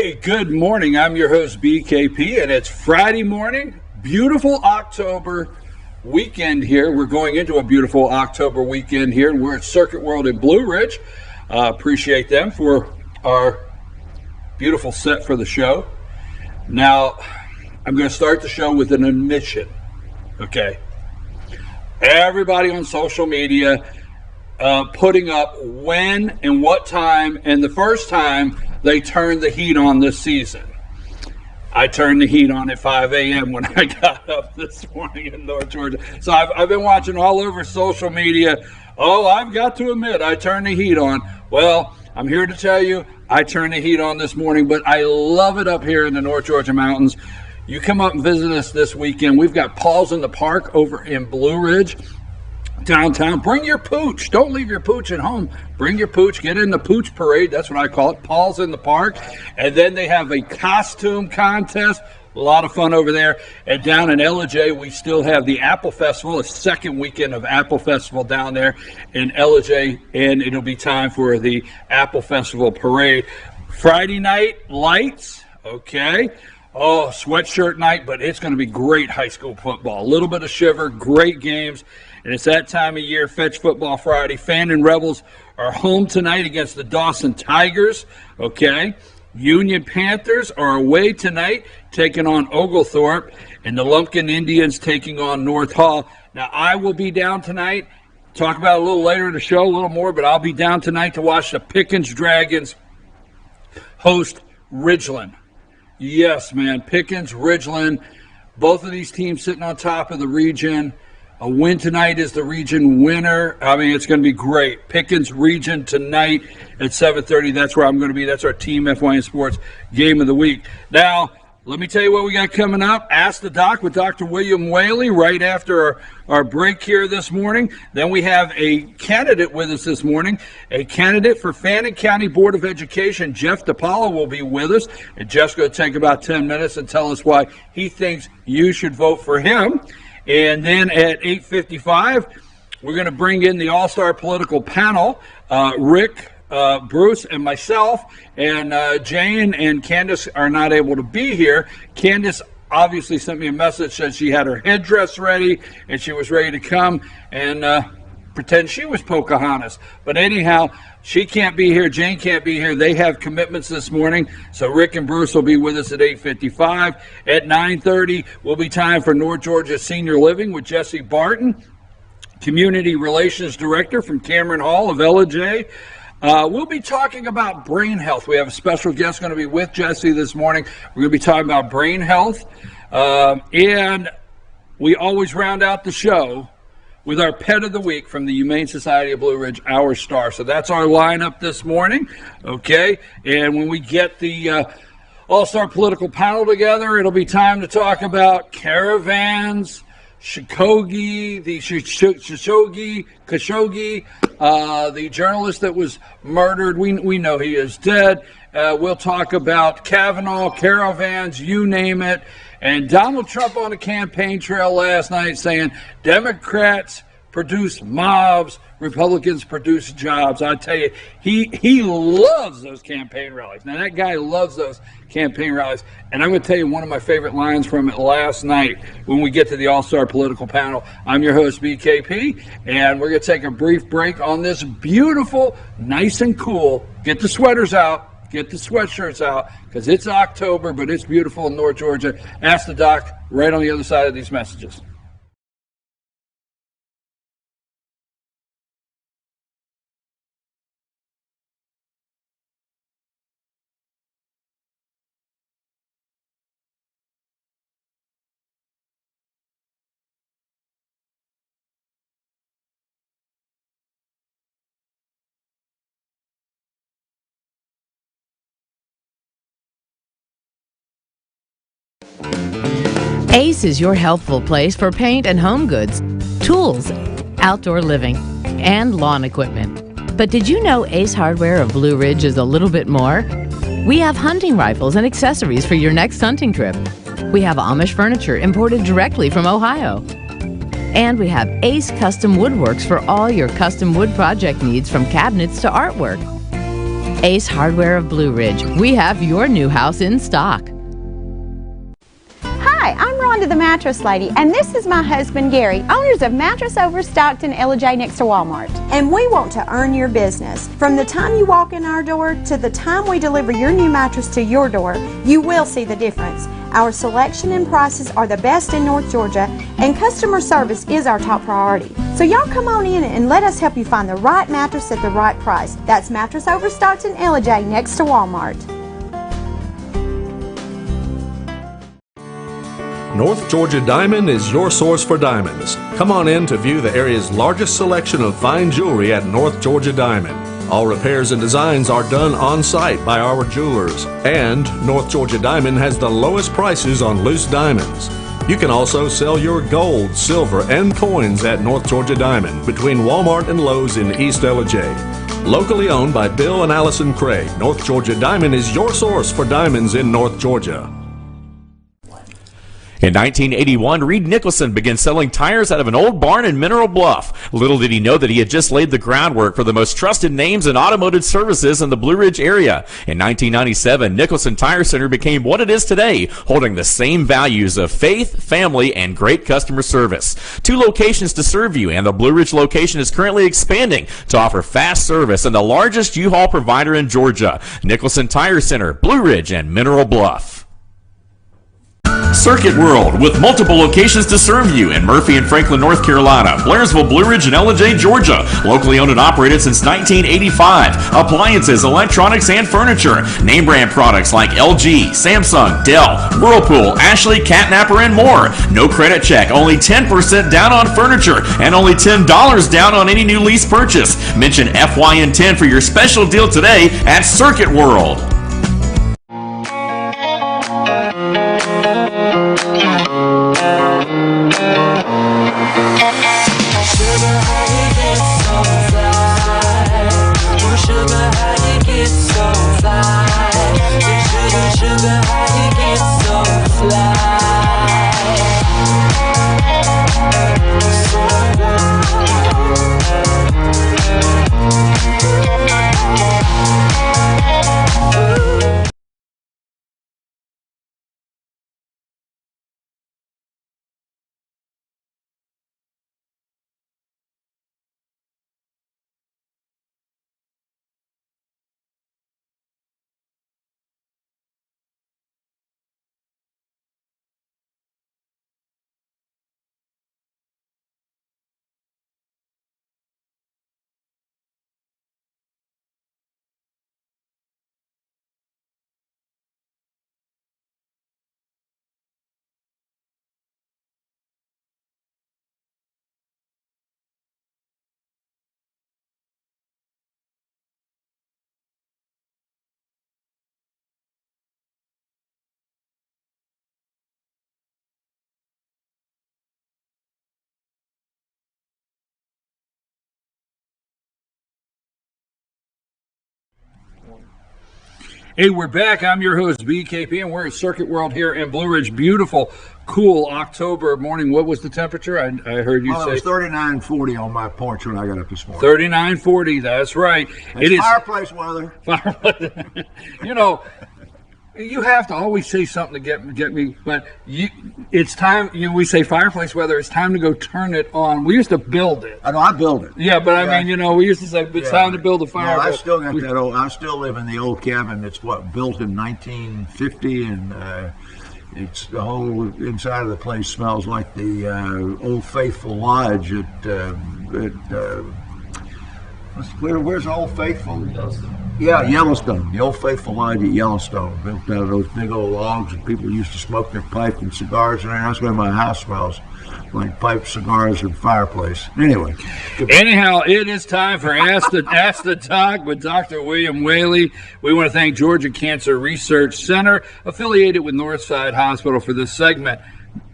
Hey, good morning. I'm your host, BKP, and it's Friday morning. Beautiful October weekend here. We're going into a beautiful October weekend here, and we're at Circuit World in Blue Ridge. Appreciate them for our beautiful set for the show. Now, I'm going to start the show with an admission, okay? Everybody on social media putting up when and what time and the first time they turned the heat on this season. I turned the heat on at 5 a.m. when I got up this morning in North Georgia. So I've been watching all over social media. Oh, I've got to admit, I turned the heat on. Well, I'm here to tell you, I turned the heat on this morning, but I love it up here in the North Georgia mountains. You come up and visit us this weekend. We've got Paws in the Park over in Blue Ridge, downtown. Bring your pooch. Don't leave your pooch at home. Bring your pooch. Get in the pooch parade. That's what I call it. Paws in the Park. And then they have a costume contest. A lot of fun over there. And down in Ellijay, we still have the Apple Festival, the second weekend of Apple Festival down there in Ellijay. And it'll be time for the Apple Festival parade. Friday night, lights. Okay. Oh, sweatshirt night, but it's going to be great high school football. A little bit of shiver, great games. And it's that time of year, Fetch Football Friday. Fannin Rebels are home tonight against the Dawson Tigers, okay? Union Panthers are away tonight, taking on Oglethorpe, and the Lumpkin Indians taking on North Hall. Now, I will be down tonight. Talk about it a little later in the show, a little more, but I'll be down tonight to watch the Pickens Dragons host Ridgeland. Yes, man, Pickens, Ridgeland, both of these teams sitting on top of the region. A win tonight is the region winner. I mean, it's going to be great. Pickens region tonight at 7:30. That's where I'm going to be. That's our Team FYN Sports Game of the Week. Now, let me tell you what we got coming up. Ask the Doc with Dr. William Whaley right after our break here this morning. Then we have a candidate with us this morning, a candidate for Fannin County Board of Education. Jeff DiPaolo will be with us. And Jeff's going to take about 10 minutes and tell us why he thinks you should vote for him. And then at 8:55, we're going to bring in the all-star political panel, Rick, Bruce, and myself. And Jane and Candace are not able to be here. Candace obviously sent me a message, said she had her headdress ready, and she was ready to come and pretend she was Pocahontas. But anyhow, she can't be here. Jane can't be here. They have commitments this morning. So Rick and Bruce will be with us at 8:55. At 9:30 will be time for North Georgia Senior Living with Jesse Barton, Community Relations Director from Cameron Hall of Ellijay. We'll be talking about brain health. We have a special guest going to be with Jesse this morning. We're going to be talking about brain health. And we always round out the show with our Pet of the Week from the Humane Society of Blue Ridge, Our Star. So that's our lineup this morning, okay? And when we get the all-star political panel together, it'll be time to talk about caravans, Khashoggi, the journalist that was murdered. We know he is dead. We'll talk about Kavanaugh, caravans, you name it. And Donald Trump on the campaign trail last night saying Democrats produce mobs, Republicans produce jobs. I tell you, he loves those campaign rallies. Now, that guy loves those campaign rallies. And I'm going to tell you one of my favorite lines from it last night when we get to the All-Star Political Panel. I'm your host, BKP, and we're going to take a brief break on this beautiful, nice and cool. Get the sweaters out. Get the sweatshirts out, because it's October, but it's beautiful in North Georgia. Ask the Doc right on the other side of these messages. Ace is your healthful place for paint and home goods, tools, outdoor living, and lawn equipment. But did you know Ace Hardware of Blue Ridge is a little bit more? We have hunting rifles and accessories for your next hunting trip. We have Amish furniture imported directly from Ohio. And we have Ace Custom Woodworks for all your custom wood project needs, from cabinets to artwork. Ace Hardware of Blue Ridge. We have your new house in stock. Hi, I'm Rhonda the Mattress Lady, and this is my husband Gary, owners of Mattress Overstocked in J next to Walmart. And we want to earn your business. From the time you walk in our door to the time we deliver your new mattress to your door, you will see the difference. Our selection and prices are the best in North Georgia, and customer service is our top priority. So y'all come on in and let us help you find the right mattress at the right price. That's Mattress Overstocked in J next to Walmart. North Georgia Diamond is your source for diamonds. Come on in to view the area's largest selection of fine jewelry at North Georgia Diamond. All repairs and designs are done on site by our jewelers. And North Georgia Diamond has the lowest prices on loose diamonds. You can also sell your gold, silver, and coins at North Georgia Diamond between Walmart and Lowe's in East LJ. Locally owned by Bill and Allison Craig, North Georgia Diamond is your source for diamonds in North Georgia. In 1981, Reed Nicholson began selling tires out of an old barn in Mineral Bluff. Little did he know that he had just laid the groundwork for the most trusted names in automotive services in the Blue Ridge area. In 1997, Nicholson Tire Center became what it is today, holding the same values of faith, family, and great customer service. 2 locations to serve you, and the Blue Ridge location is currently expanding to offer fast service and the largest U-Haul provider in Georgia. Nicholson Tire Center, Blue Ridge, and Mineral Bluff. Circuit World, with multiple locations to serve you in Murphy and Franklin, North Carolina, Blairsville, Blue Ridge, and LJ, Georgia. Locally owned and operated since 1985. Appliances, electronics, and furniture. Name brand products like LG, Samsung, Dell, Whirlpool, Ashley, Catnapper, and more. No credit check, only 10% down on furniture, and only $10 down on any new lease purchase. Mention FYN10 for your special deal today at Circuit World. Hey, we're back. I'm your host, BKP, and we're at Circuit World here in Blue Ridge. Beautiful, cool October morning. What was the temperature? I heard you say? It was 39.40 on my porch when I got up this morning. 39.40, that's right. It is fireplace weather. You know, you have to always say something to get me, but it's time. We say fireplace weather. It's time to go turn it on. We used to build it. I know, I build it. Yeah, but I mean, we used to say it's time to build a fire. No, I still got that old. I still live in the old cabin. It's built in 1950, and it's the whole inside of the place smells like the Old Faithful Lodge where's Old Faithful? Yeah, Yellowstone. The Old Faithful Lodge at Yellowstone, built out of those big old logs, and people used to smoke their pipe and cigars in there. That's where my house smells, like pipe, cigars, and fireplace. Anyway. Anyhow, it is time for Ask the Doc with Dr. William Whaley. We want to thank Georgia Cancer Research Center, affiliated with Northside Hospital, for this segment.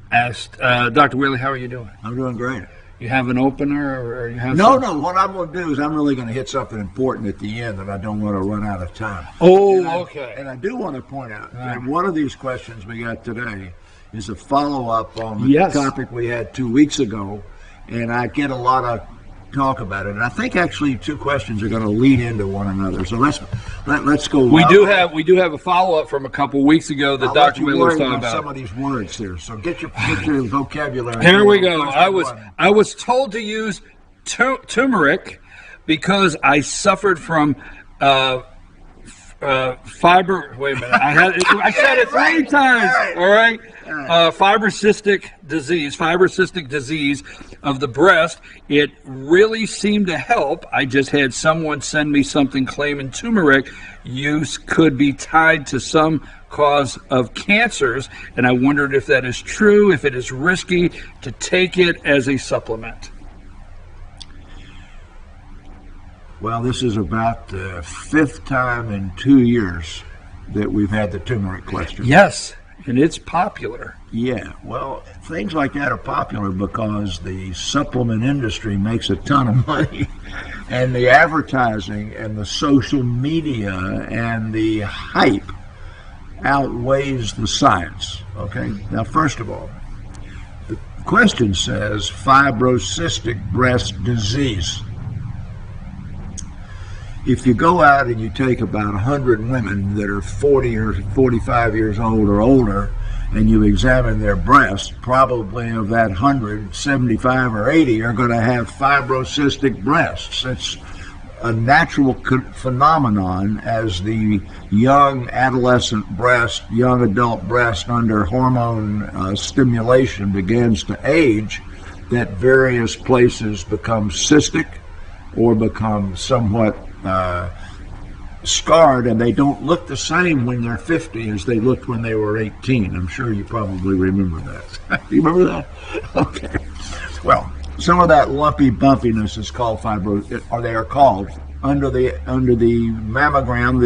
Dr. Whaley, how are you doing? I'm doing great. You have an opener, or you have No. What I'm going to do is I'm really going to hit something important at the end, and I don't want to run out of time. Okay. And I do want to point out that one of these questions we got today is a follow-up on the topic we had 2 weeks ago, and I get a lot of talk about it. And I think actually two questions are going to lead into one another. So let's go. We do have a follow up from a couple weeks ago that Dr. Wheeler was talking about. Some of these words here. So get your vocabulary. Here we go. I was told to use turmeric because I suffered from fiber. Wait a minute. I said it 3 times. All right. Fibrocystic disease of the breast. It really seemed to help. I just had someone send me something claiming turmeric use could be tied to some cause of cancers, and I wondered if that is true, if it is risky to take it as a supplement. Well, this is about the 5th time in 2 years that we've had the turmeric question. Yes, and it's popular. Yeah, well, things like that are popular because the supplement industry makes a ton of money, and the advertising and the social media and the hype outweighs the science. Okay, now first of all, the question says fibrocystic breast disease. If you go out and you take about 100 women that are 40 or 45 years old or older, and you examine their breasts, probably of that 100, 75 or 80 are going to have fibrocystic breasts. It's a natural phenomenon as the young adolescent breast, young adult breast under hormone stimulation begins to age, that various places become cystic or become somewhat scarred, and they don't look the same when they're 50 as they looked when they were 18. I'm sure you probably remember that. You remember that? Okay. Well, some of that lumpy bumpiness is called or they are called under the mammogram.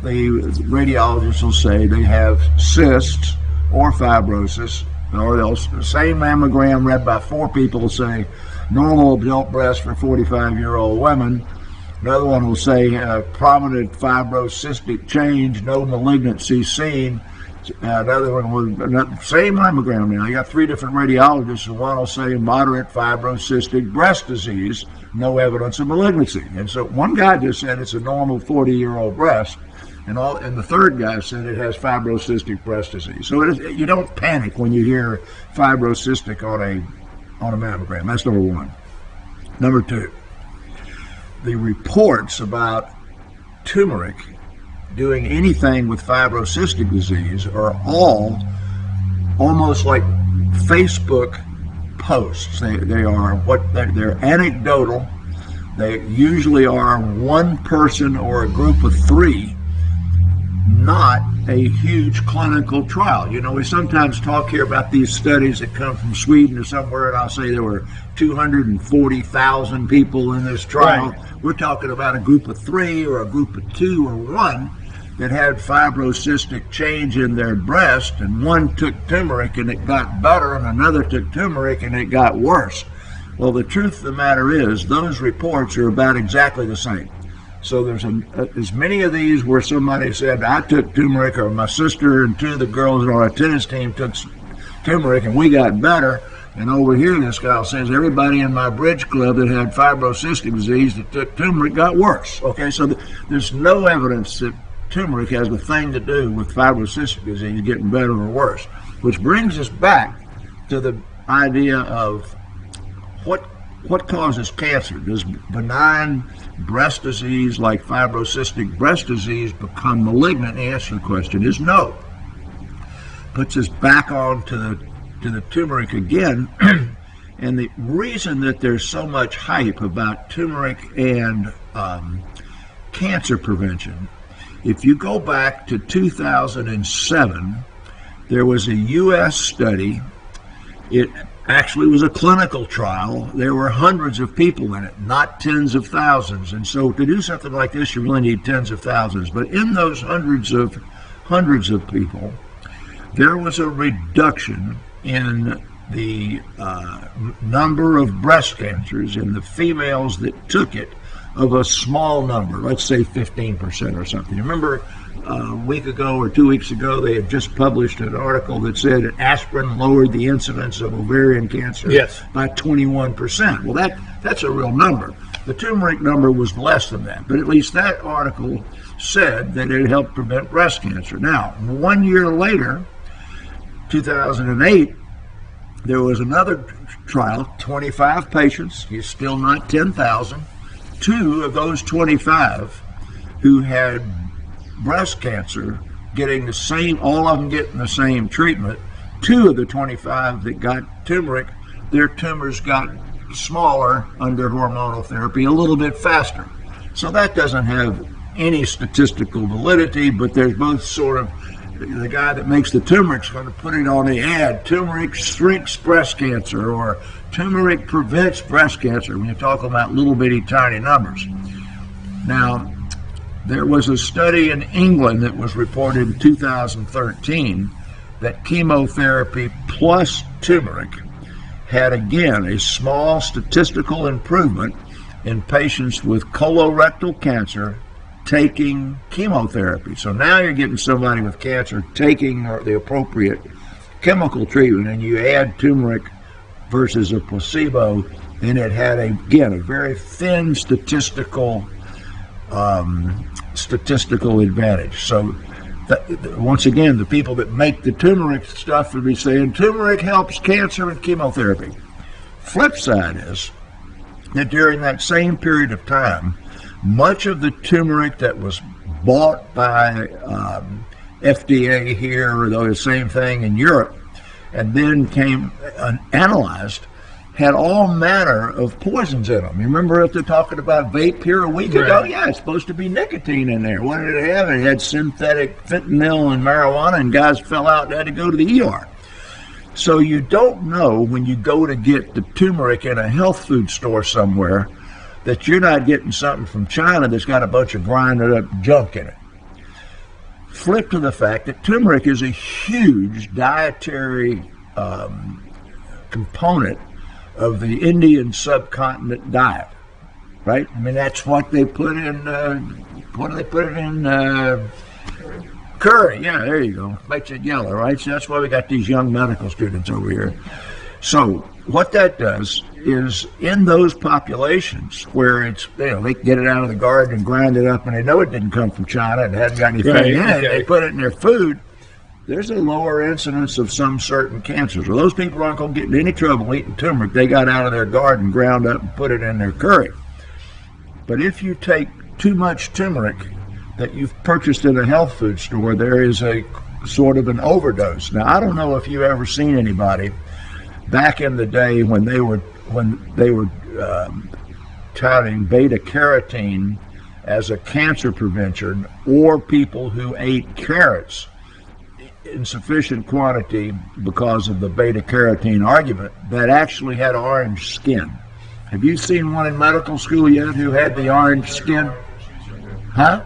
The radiologist will say they have cysts or fibrosis, or else the same mammogram read by 4 people will say normal adult breast for 45-year-old women. Another one will say prominent fibrocystic change, no malignancy seen. Another one will, same mammogram now. You got 3 different radiologists, and one will say moderate fibrocystic breast disease, no evidence of malignancy. And so one guy just said it's a normal 40-year-old breast, and the third guy said it has fibrocystic breast disease. So you don't panic when you hear fibrocystic on a mammogram. That's number one. Number 2. The reports about turmeric doing anything with fibrocystic disease are all almost like Facebook posts. They're anecdotal. They usually are one person or a group of 3, not a huge clinical trial. You know, we sometimes talk here about these studies that come from Sweden or somewhere, and I'll say there were 240,000 people in this trial. Right. We're talking about a group of 3 or a group of 2 or 1 that had fibrocystic change in their breast, and one took turmeric and it got better, and another took turmeric and it got worse. Well, the truth of the matter is those reports are about exactly the same. So there's as many of these where somebody said, I took turmeric, or my sister and 2 of the girls on our tennis team took turmeric and we got better. And over here, this guy says everybody in my bridge club that had fibrocystic disease that took turmeric got worse. Okay, so there's no evidence that turmeric has a thing to do with fibrocystic disease getting better or worse. Which brings us back to the idea of what causes cancer. Does benign breast disease like fibrocystic breast disease become malignant? The answer to the question is no. Puts us back on to the turmeric again. And the reason that there's so much hype about turmeric and cancer prevention, if you go back to 2007, there was a U.S. study. It actually was a clinical trial. There were hundreds of people in it, not tens of thousands. And so to do something like this, you really need tens of thousands. But in those hundreds of people, there was a reduction in the number of breast cancers in the females that took it of a small number, let's say 15% or something. Remember a week ago or 2 weeks ago, they had just published an article that said that aspirin lowered the incidence of ovarian cancer by 21%. Well, that's a real number. The turmeric number was less than that, but at least that article said that it helped prevent breast cancer. Now, 1 year later, 2008, there was another trial, 25 patients, it's still not 10,000. 2 of those 25 who had breast cancer getting the same, all of them getting the same treatment. 2 of the 25 that got turmeric, their tumors got smaller under hormonal therapy a little bit faster. So that doesn't have any statistical validity, but there's both sort of, the guy that makes the turmeric's going to put it on the ad, turmeric shrinks breast cancer, or turmeric prevents breast cancer, when you're talking about little bitty tiny numbers. Now, there was a study in England that was reported in 2013 that chemotherapy plus turmeric had again a small statistical improvement in patients with colorectal cancer taking chemotherapy. So now you're getting somebody with cancer taking the appropriate chemical treatment, and you add turmeric versus a placebo, and it had a very thin statistical advantage. So once again, the people that make the turmeric stuff would be saying turmeric helps cancer and chemotherapy. Flip side is that during that same period of time, much of the turmeric that was bought by FDA here, or the same thing in Europe, and then came analyzed, had all manner of poisons in them. You remember if they're talking about vape here a week ago? Yeah, it's supposed to be nicotine in there. What did it have? It had synthetic fentanyl and marijuana, and guys fell out and had to go to the ER. So you don't know when you go to get the turmeric in a health food store somewhere that you're not getting something from China that's got a bunch of grinded up junk in it. Flip to the fact that turmeric is a huge dietary component of the Indian subcontinent diet, right? I mean, that's what they put in, what do they put it in? Curry. Yeah, there you go. Makes it yellow, right? So that's why we got these young medical students over here. So what that does is, in those populations where it's, they get it out of the garden and grind it up, and they know it didn't come from China and hadn't got anything in it, they put it in their food, there's a lower incidence of some certain cancers. Well, those people aren't going to get in any trouble eating turmeric they got out of their garden, ground up, and put it in their curry. But if you take too much turmeric that you've purchased in a health food store, there is a sort of an overdose. Now, I don't know if you've ever seen anybody back in the day when they were touting beta carotene as a cancer prevention, or people who ate carrots in sufficient quantity because of the beta carotene argument that actually had orange skin. Have you seen one in medical school yet who had the orange skin? Huh?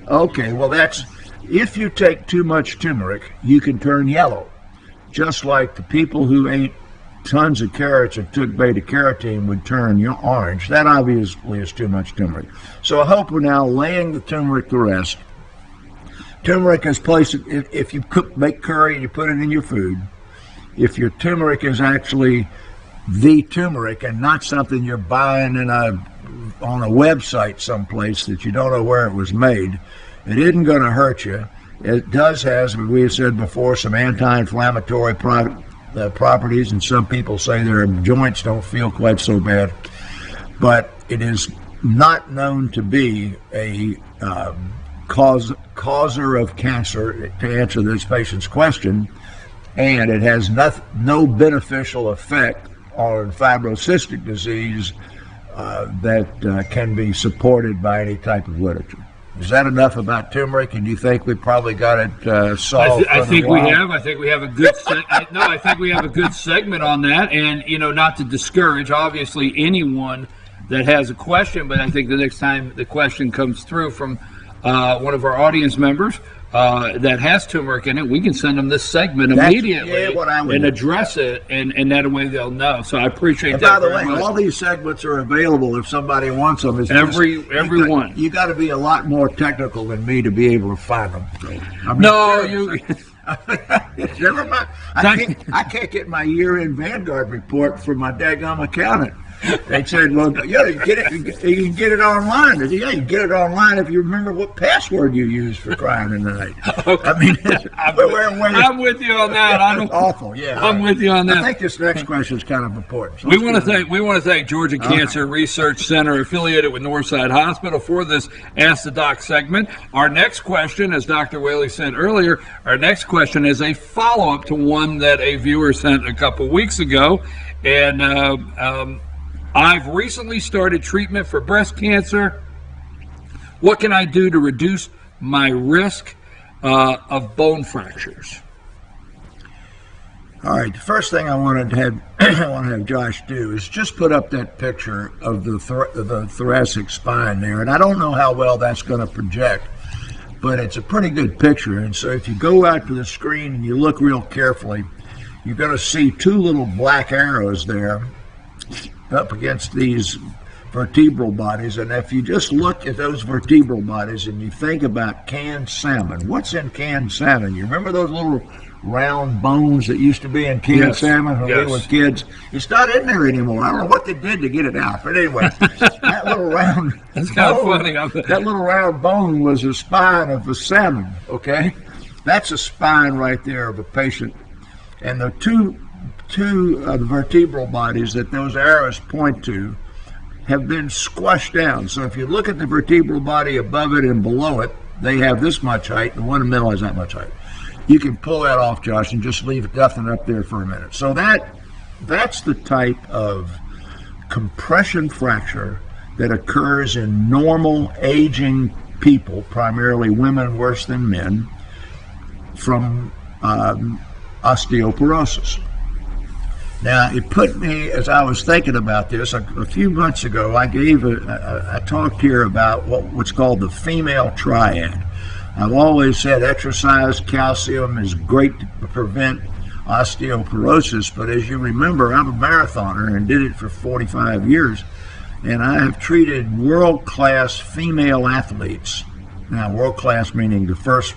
Okay, well, that's, if you take too much turmeric, you can turn yellow. Just like the people who ate tons of carrots and took beta carotene would turn orange. That obviously is too much turmeric. So I hope we're now laying the turmeric to rest. Turmeric is placed, if you make curry and you put it in your food, if your turmeric is actually the turmeric and not something you're buying on a website someplace that you don't know where it was made, it isn't going to hurt you. It does have, as we have said before, some anti-inflammatory properties, and some people say their joints don't feel quite so bad. But it is not known to be a causer of cancer, to answer this patient's question, and it has no beneficial effect on fibrocystic disease that can be supported by any type of literature. Is that enough about turmeric? And do you think we probably got it solved? I think we have. I think we have a good. I think we have a good segment on that. And not to discourage, obviously, anyone that has a question, but I think the next time the question comes through from one of our audience members that has turmeric in it, we can send them this segment immediately and address it, and that way they'll know. So I appreciate that. By the way, much. all these segments are available if somebody wants them. Everyone. You got to be a lot more technical than me to be able to find them. I mean, No, you. Never mind. I can't get my year-end Vanguard report from my daggum accountant. They said, "Well, yeah, you can get it online." I said, "Yeah, you can get it online if you remember what password you used for crying in the night." Okay. I mean, I'm with you on that. That's awful. Yeah, I'm with you on that. I think this next question is kind of important. So We want to thank Georgia Cancer Research Center, affiliated with Northside Hospital, for this Ask the Doc segment. Our next question, as Dr. Whaley said earlier, our next question is a follow-up to one that a viewer sent a couple weeks ago, and I've recently started treatment for breast cancer. What can I do to reduce my risk of bone fractures? All right. The first thing I want to have Josh do is just put up that picture of the thoracic spine there, and I don't know how well that's going to project, but it's a pretty good picture. And so if you go out to the screen and you look real carefully, you're going to see two little black arrows there up against these vertebral bodies. And if you just look at those vertebral bodies and you think about canned salmon, what's in canned salmon? You remember those little round bones that used to be in canned salmon when we were kids? It's not in there anymore. I don't know what they did to get it out, but anyway, that little round That's kind of funny. that little round bone was the spine of the salmon. Okay, that's a spine right there of a patient, and the two of the vertebral bodies that those arrows point to have been squashed down. So if you look at the vertebral body above it and below it, they have this much height, and the one in the middle has that much height. You can pull that off, Josh, and just leave nothing up there for a minute. So that's the type of compression fracture that occurs in normal aging people, primarily women worse than men, from osteoporosis. Now, it put me, as I was thinking about this, a few months ago, I talked here about what's called the female triad. I've always said exercise, calcium is great to prevent osteoporosis, but as you remember, I'm a marathoner and did it for 45 years, and I have treated world-class female athletes. Now, world-class meaning the first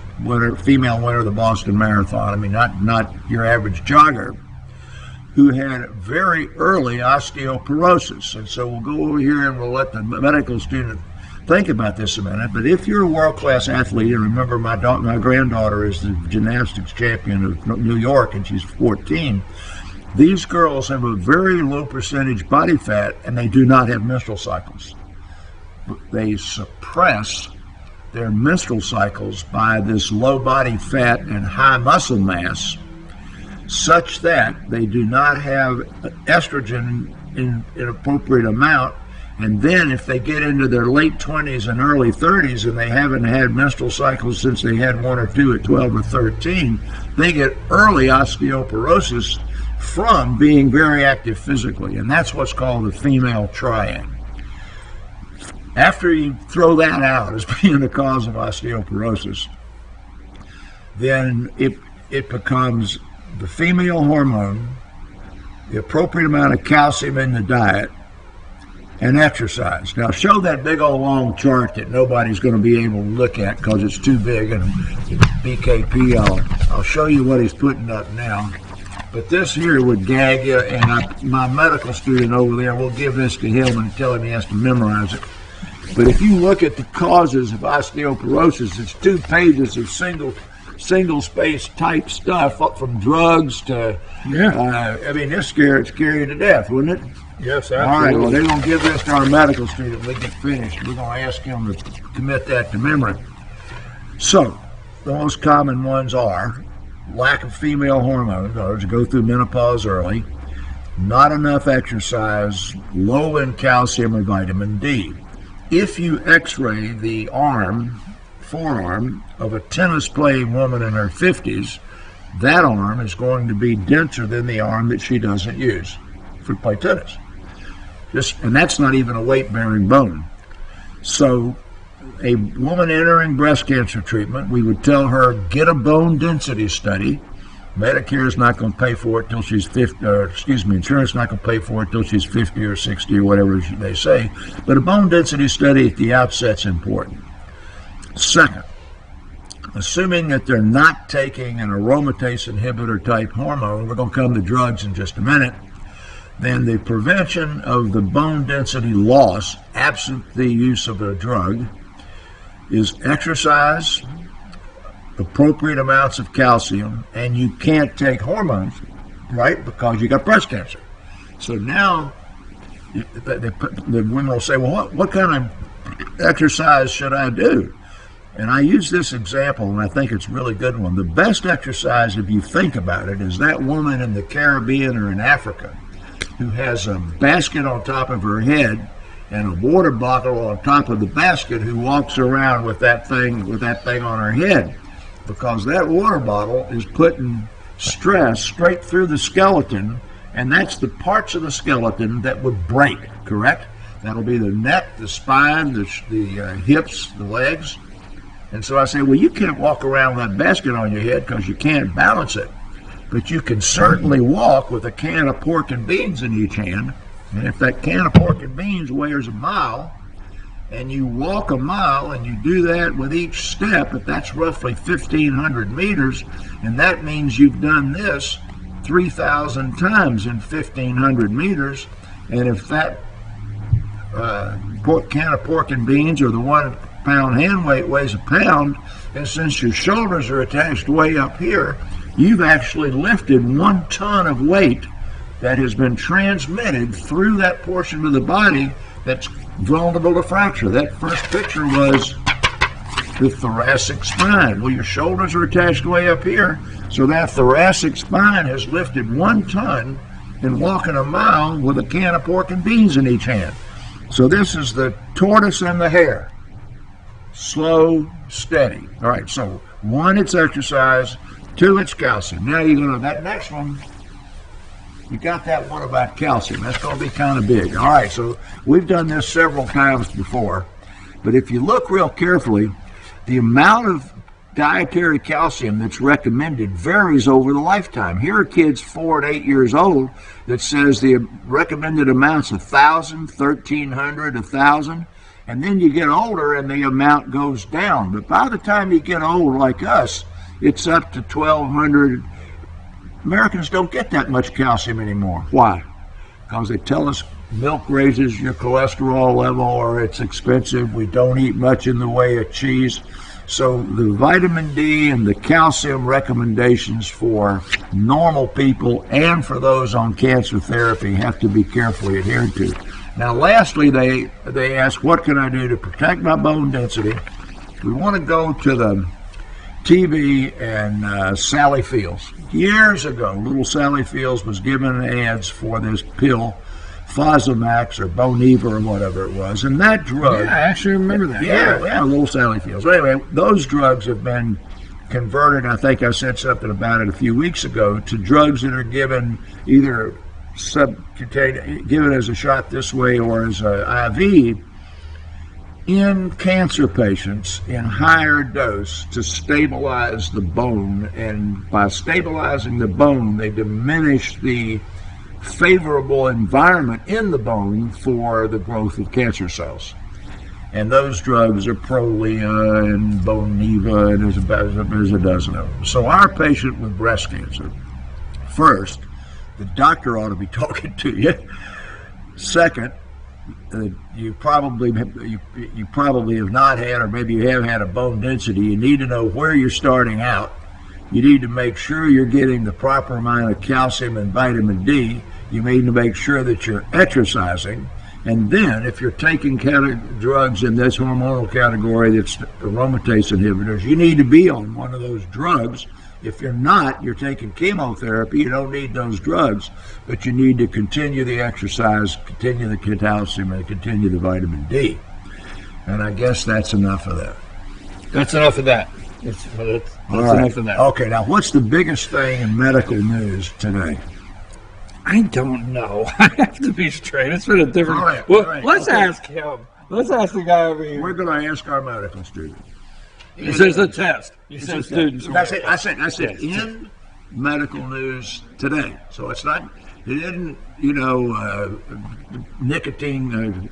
female winner of the Boston Marathon. I mean, not your average jogger, who had very early osteoporosis. And so we'll go over here and we'll let the medical student think about this a minute. But if you're a world-class athlete, and remember my granddaughter is the gymnastics champion of New York, and she's 14, these girls have a very low percentage body fat, and they do not have menstrual cycles. They suppress their menstrual cycles by this low body fat and high muscle mass, such that they do not have estrogen in an appropriate amount. And then if they get into their late 20s and early 30s and they haven't had menstrual cycles since they had one or two at 12 or 13, they get early osteoporosis from being very active physically. And that's what's called the female triad. After you throw that out as being the cause of osteoporosis, then it becomes the female hormone, the appropriate amount of calcium in the diet, and exercise. Now, show that big old long chart that nobody's going to be able to look at because it's too big, and BKP, I'll show you what he's putting up now. But this here would gag you, and my medical student over there will give this to him and tell him he has to memorize it. But if you look at the causes of osteoporosis, it's 2 pages of single space type stuff, up from drugs to, I mean, this scared you to death, wouldn't it? Yes, absolutely. All right, well, they're going to give this to our medical student when we get finished. We're going to ask him to commit that to memory. So, the most common ones are lack of female hormones, in other words, go through menopause early, not enough exercise, low in calcium or vitamin D. If you x-ray the forearm of a tennis playing woman in her 50s, that arm is going to be denser than the arm that she doesn't use for play tennis. And that's not even a weight-bearing bone. So a woman entering breast cancer treatment, we would tell her, get a bone density study. Medicare is not going to pay for it till she's 50, insurance is not going to pay for it till she's 50 or 60 or whatever they say. But a bone density study at the outset's important. Second, assuming that they're not taking an aromatase inhibitor type hormone, we're going to come to drugs in just a minute, then the prevention of the bone density loss, absent the use of a drug, is exercise, appropriate amounts of calcium, and you can't take hormones, right, because you got breast cancer. So now the women will say, well, what kind of exercise should I do? And I use this example, and I think it's a really good one. The best exercise, if you think about it, is that woman in the Caribbean or in Africa who has a basket on top of her head and a water bottle on top of the basket, who walks around with that thing on her head, because that water bottle is putting stress straight through the skeleton, and that's the parts of the skeleton that would break, correct? That'll be the neck, the spine, the hips, the legs. And so I say, well, you can't walk around with that basket on your head because you can't balance it. But you can certainly walk with a can of pork and beans in each hand. And if that can of pork and beans weighs a mile, and you walk a mile and you do that with each step, if that's roughly 1,500 meters, and that means you've done this 3,000 times in 1,500 meters, and if that can of pork and beans or the 1 pound hand weight weighs a pound, and since your shoulders are attached way up here, you've actually lifted 1 ton of weight that has been transmitted through that portion of the body that's vulnerable to fracture. That first picture was the thoracic spine. Well, your shoulders are attached way up here, so that thoracic spine has lifted 1 ton in walking a mile with a can of pork and beans in each hand. So this is the tortoise and the hare. Slow, steady. All right, so 1, it's exercise. 2, it's calcium. Now you're going to, that next one, you got that one about calcium. That's going to be kind of big. All right, so we've done this several times before, but if you look real carefully, the amount of dietary calcium that's recommended varies over the lifetime. Here are kids 4 and 8 years old that says the recommended amount's 1,000, 1,300, 1,000, and then you get older and the amount goes down. But by the time you get old like us, it's up to 1,200. Americans don't get that much calcium anymore. Why? Because they tell us milk raises your cholesterol level, or it's expensive. We don't eat much in the way of cheese. So the vitamin D and the calcium recommendations for normal people and for those on cancer therapy have to be carefully adhered to. Now, lastly, they ask, what can I do to protect my bone density? We want to go to the TV and Sally Fields. Years ago, little Sally Fields was given ads for this pill, Fosamax or Boniva or whatever it was, and that drug... Yeah, I actually remember that. Yeah, little Sally Fields. Well, anyway, those drugs have been converted, I think I said something about it a few weeks ago, to drugs that are given either subcutaneous, given as a shot this way or as an IV, in cancer patients in higher dose to stabilize the bone, and by stabilizing the bone, they diminish the favorable environment in the bone for the growth of cancer cells. And those drugs are Prolia and Boniva, and there's a dozen of them. So our patient with breast cancer, first, the doctor ought to be talking to you. Second, you probably have not had, or maybe you have had, a bone density. You need to know where you're starting out. You need to make sure you're getting the proper amount of calcium and vitamin D. You need to make sure that you're exercising. And then, if you're taking drugs in this hormonal category that's aromatase inhibitors, you need to be on one of those drugs. If you're not, you're taking chemotherapy, you don't need those drugs, but you need to continue the exercise, continue the calcium, and continue the vitamin D. And I guess that's enough of that. That's enough of that. That's enough of that. Okay, now what's the biggest thing in medical news today? I don't know. I have to be straight. It's been a different... All right, well, let's ask him. Let's ask the guy over here. We're going to ask our medical student. He says the test. He says students. I said in medical news today. So it isn't, nicotine,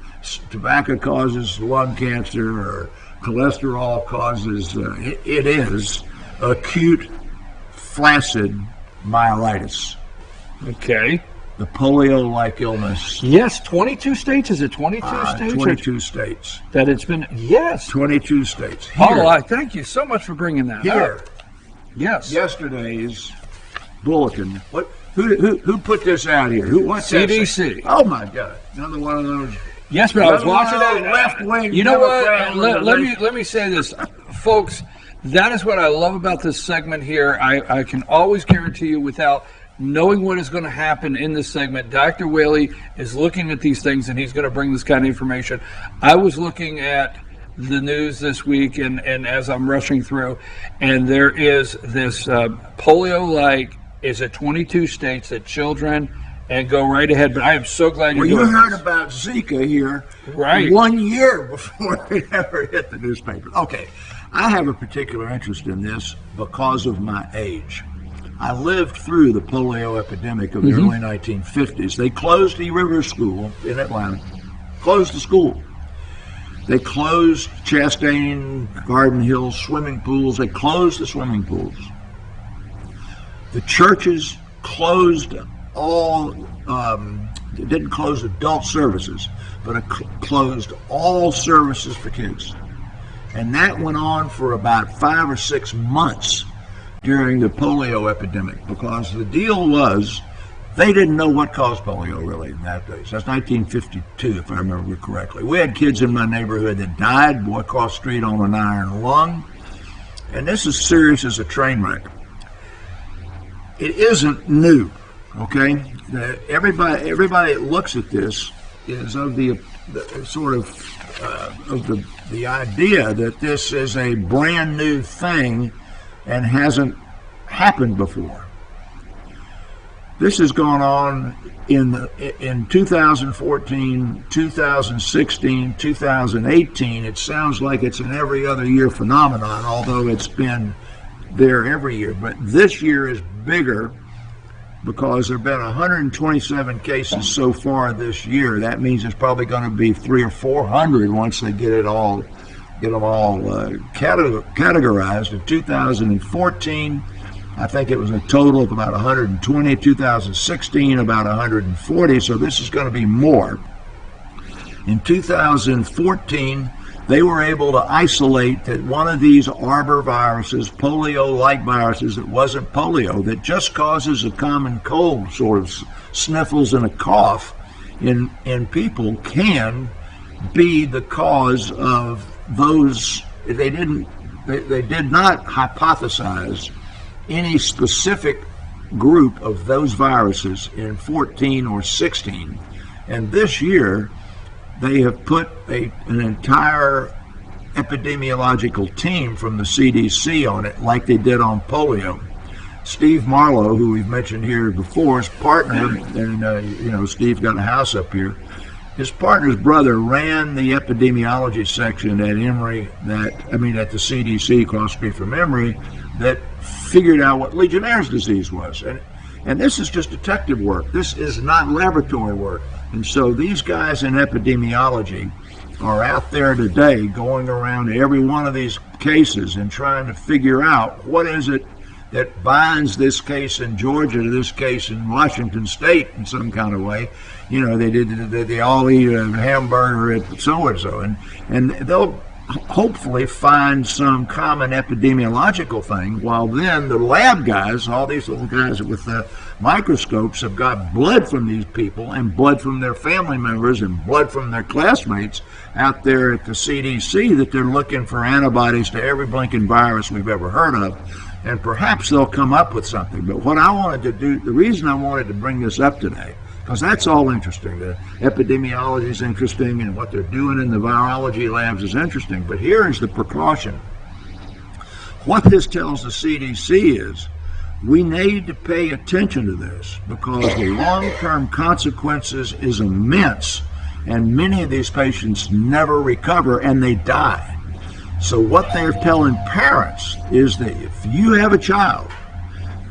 tobacco causes lung cancer or cholesterol causes, it is acute flaccid myelitis. Okay. The polio-like illness. Yes, 22 states. Is it 22 states? 22 states. That it's been, yes. 22 states. Paul, I thank you so much for bringing that Here. up. Yes. Yesterday's bulletin. Who put this out here? What's that? CDC. Oh my God! Another one of those. Yes, but I was watching that. Left wing. You know Democrat what? Let me say this, folks. That is what I love about this segment here. I can always guarantee you, without knowing what is going to happen in this segment, Dr. Whaley is looking at these things, and he's going to bring this kind of information. I was looking at the news this week, and as I'm rushing through, and there is this polio-like is at 22 states that children, and go right ahead. But I am so glad you're doing you heard this. about Zika here, right? 1 year before it ever hit the newspaper. Okay, I have a particular interest in this because of my age. I lived through the polio epidemic of the early 1950s. They closed E River School in Atlanta, closed the school. They closed Chastain, Garden Hill swimming pools. They closed the swimming pools. The churches closed all, didn't close adult services, but it closed all services for kids. And that went on for about 5 or 6 months during the polio epidemic, because the deal was they didn't know what caused polio really in that days. That's 1952, if I remember correctly. We had kids in my neighborhood that died, boy crossed the street on an iron lung, and this is serious as a train wreck. It isn't new, okay? Everybody that looks at this is of the sort of the idea that this is a brand new thing and hasn't happened before. This has gone on in 2014, 2016, 2018. It sounds like it's an every other year phenomenon, although it's been there every year. But this year is bigger because there have been 127 cases so far this year. That means it's probably going to be 300 or 400 once they get them all categorized. In 2014, I think it was a total of about 120. 2016, about 140. So this is going to be more. In 2014, they were able to isolate that one of these arbor viruses, polio-like viruses that wasn't polio, that just causes a common cold, sort of sniffles and a cough in people, can be the cause of those. They did not hypothesize any specific group of those viruses in 14 or 16. And this year, they have put an entire epidemiological team from the CDC on it, like they did on polio. Steve Marlowe, who we've mentioned here before, his partner, and Steve's got a house up here. His partner's brother ran the epidemiology section at Emory, at the CDC across the street from Emory, that figured out what Legionnaire's disease was. And this is just detective work. This is not laboratory work. And so these guys in epidemiology are out there today going around to every one of these cases and trying to figure out what is it that binds this case in Georgia to this case in Washington State in some kind of way. You know, they all eat a hamburger at so-and-so, and they'll hopefully find some common epidemiological thing, while then the lab guys, all these little guys with the microscopes, have got blood from these people and blood from their family members and blood from their classmates out there at the CDC that they're looking for antibodies to every blinking virus we've ever heard of. And perhaps they'll come up with something. But what I wanted to do, the reason I wanted to bring this up today, because that's all interesting. The epidemiology is interesting, and what they're doing in the virology labs is interesting. But here is the precaution. What this tells the CDC is we need to pay attention to this, because the long-term consequences is immense And many of these patients never recover and they die. So what they're telling parents is that if you have a child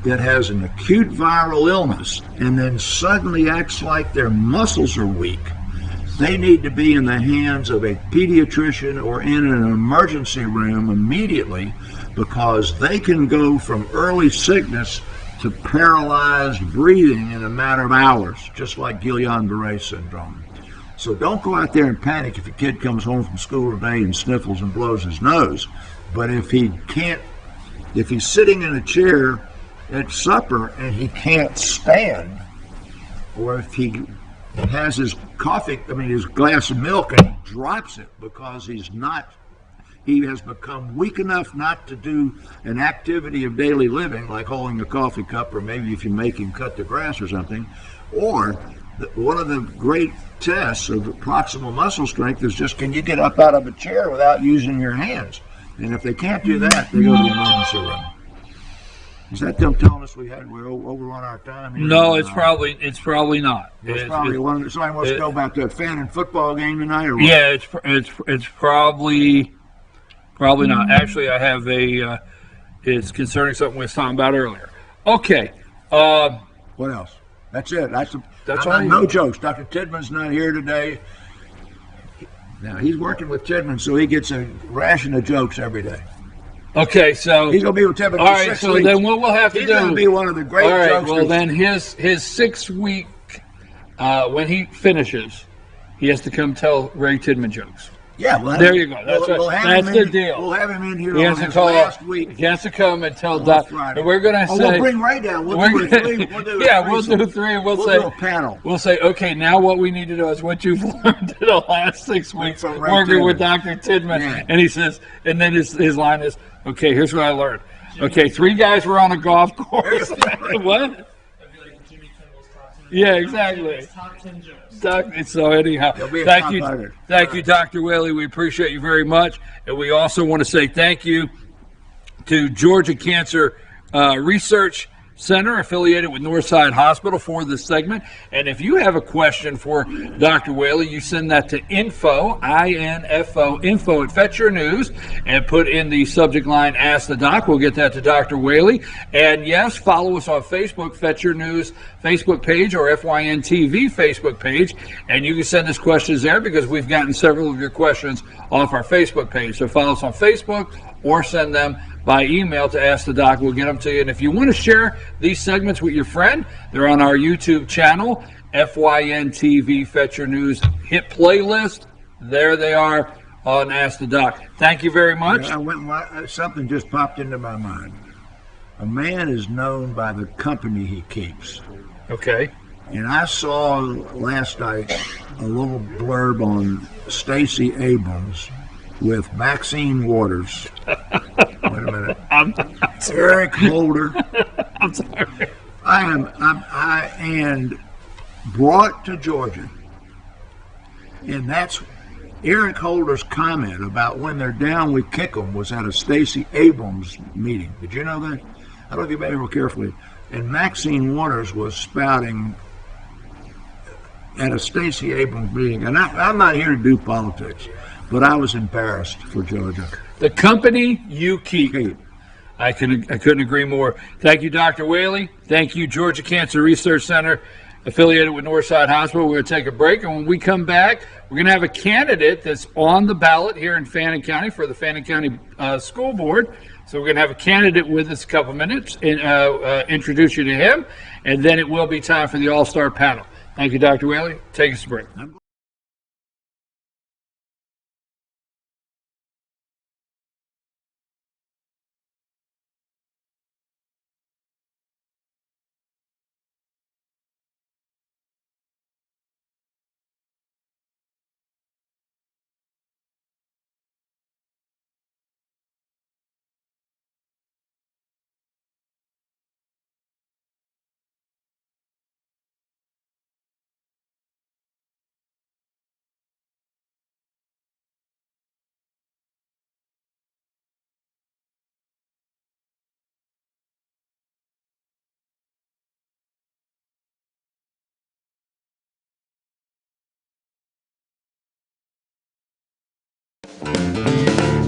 that has an acute viral illness and then suddenly acts like their muscles are weak, they need to be in the hands of a pediatrician or in an emergency room immediately, because they can go from early sickness to paralyzed breathing in a matter of hours, just like Guillain-Barré syndrome. So don't go out there and panic if your kid comes home from school today and sniffles and blows his nose. But if he's sitting in a chair at supper and he can't stand, or if he has his his glass of milk and he drops it because he has become weak enough not to do an activity of daily living like holding a coffee cup, or maybe if you make him cut the grass or something. Or one of the great tests of proximal muscle strength is just, can you get up out of a chair without using your hands? And if they can't do that, they go to the emergency room. Is that them telling us we're overrun our time here? No, it's probably not. It's probably one. Somebody wants to go back to a fan and football game tonight, or what? Yeah, it's probably not. Actually, I have it's concerning something we was talking about earlier. Okay. What else? That's it. That's all. No jokes. Dr. Tidman's not here today. Now he's working with Tidman, so he gets a ration of jokes every day. Okay, so he's gonna be with Tidman. All right, so weeks. Then what we'll have to he's do? He's gonna be one of the great. All right. Jokesters. Well, then his 6 week when he finishes, he has to come tell Ray Tidman jokes. Yeah, there you go. That's the deal. We'll have him in here he on his last week. He has to come and tell Doc. And we're going to say... we'll bring Ray down. We'll do 3. We'll do 3. We'll say, do a panel. We'll say, okay, now what we need to do is what you've learned in the last 6 weeks working with Dr. Tidman. Yeah. And he says, and then his line is, okay, here's what I learned. Okay, 3 guys were on a golf course. What? Yeah, exactly. Top 10 jokes. So anyhow, thank you, Dr. Whaley. We appreciate you very much, and we also want to say thank you to Georgia Cancer Research Center, affiliated with Northside Hospital, for this segment. And if you have a question for Dr. Whaley, you send that to info at Fetch Your News, and put in the subject line Ask the Doc. We'll get that to Dr. Whaley. And yes, follow us on Facebook, Fetch Your News Facebook page, or FYN TV Facebook page, and you can send us questions there, because we've gotten several of your questions off our Facebook page. So follow us on Facebook or send them by email to Ask the Doc. We'll get them to you. And if you want to share these segments with your friend, they're on our YouTube channel, FYN TV Fetch Your News hit playlist. There they are on Ask the Doc. Thank you very much. Something just popped into my mind. A man is known by the company he keeps. Okay. And I saw last night a little blurb on Stacey Abrams with Maxine Waters. Wait a minute. I'm Eric Holder. I'm sorry. And brought to Georgia. And that's Eric Holder's comment about when they're down, we kick them, was at a Stacey Abrams meeting. Did you know that? I don't know if you made it real carefully. And Maxine Waters was spouting at a Stacey Abrams meeting. And I'm not here to do politics, but I was embarrassed for Georgia. The company you keep. I couldn't agree more. Thank you, Dr. Whaley. Thank you, Georgia Cancer Research Center, affiliated with Northside Hospital. We're going to take a break, and when we come back, we're going to have a candidate that's on the ballot here in Fannin County for the Fannin County School Board. So we're going to have a candidate with us a couple minutes and introduce you to him, and then it will be time for the All-Star panel. Thank you, Dr. Whaley. Take us a break.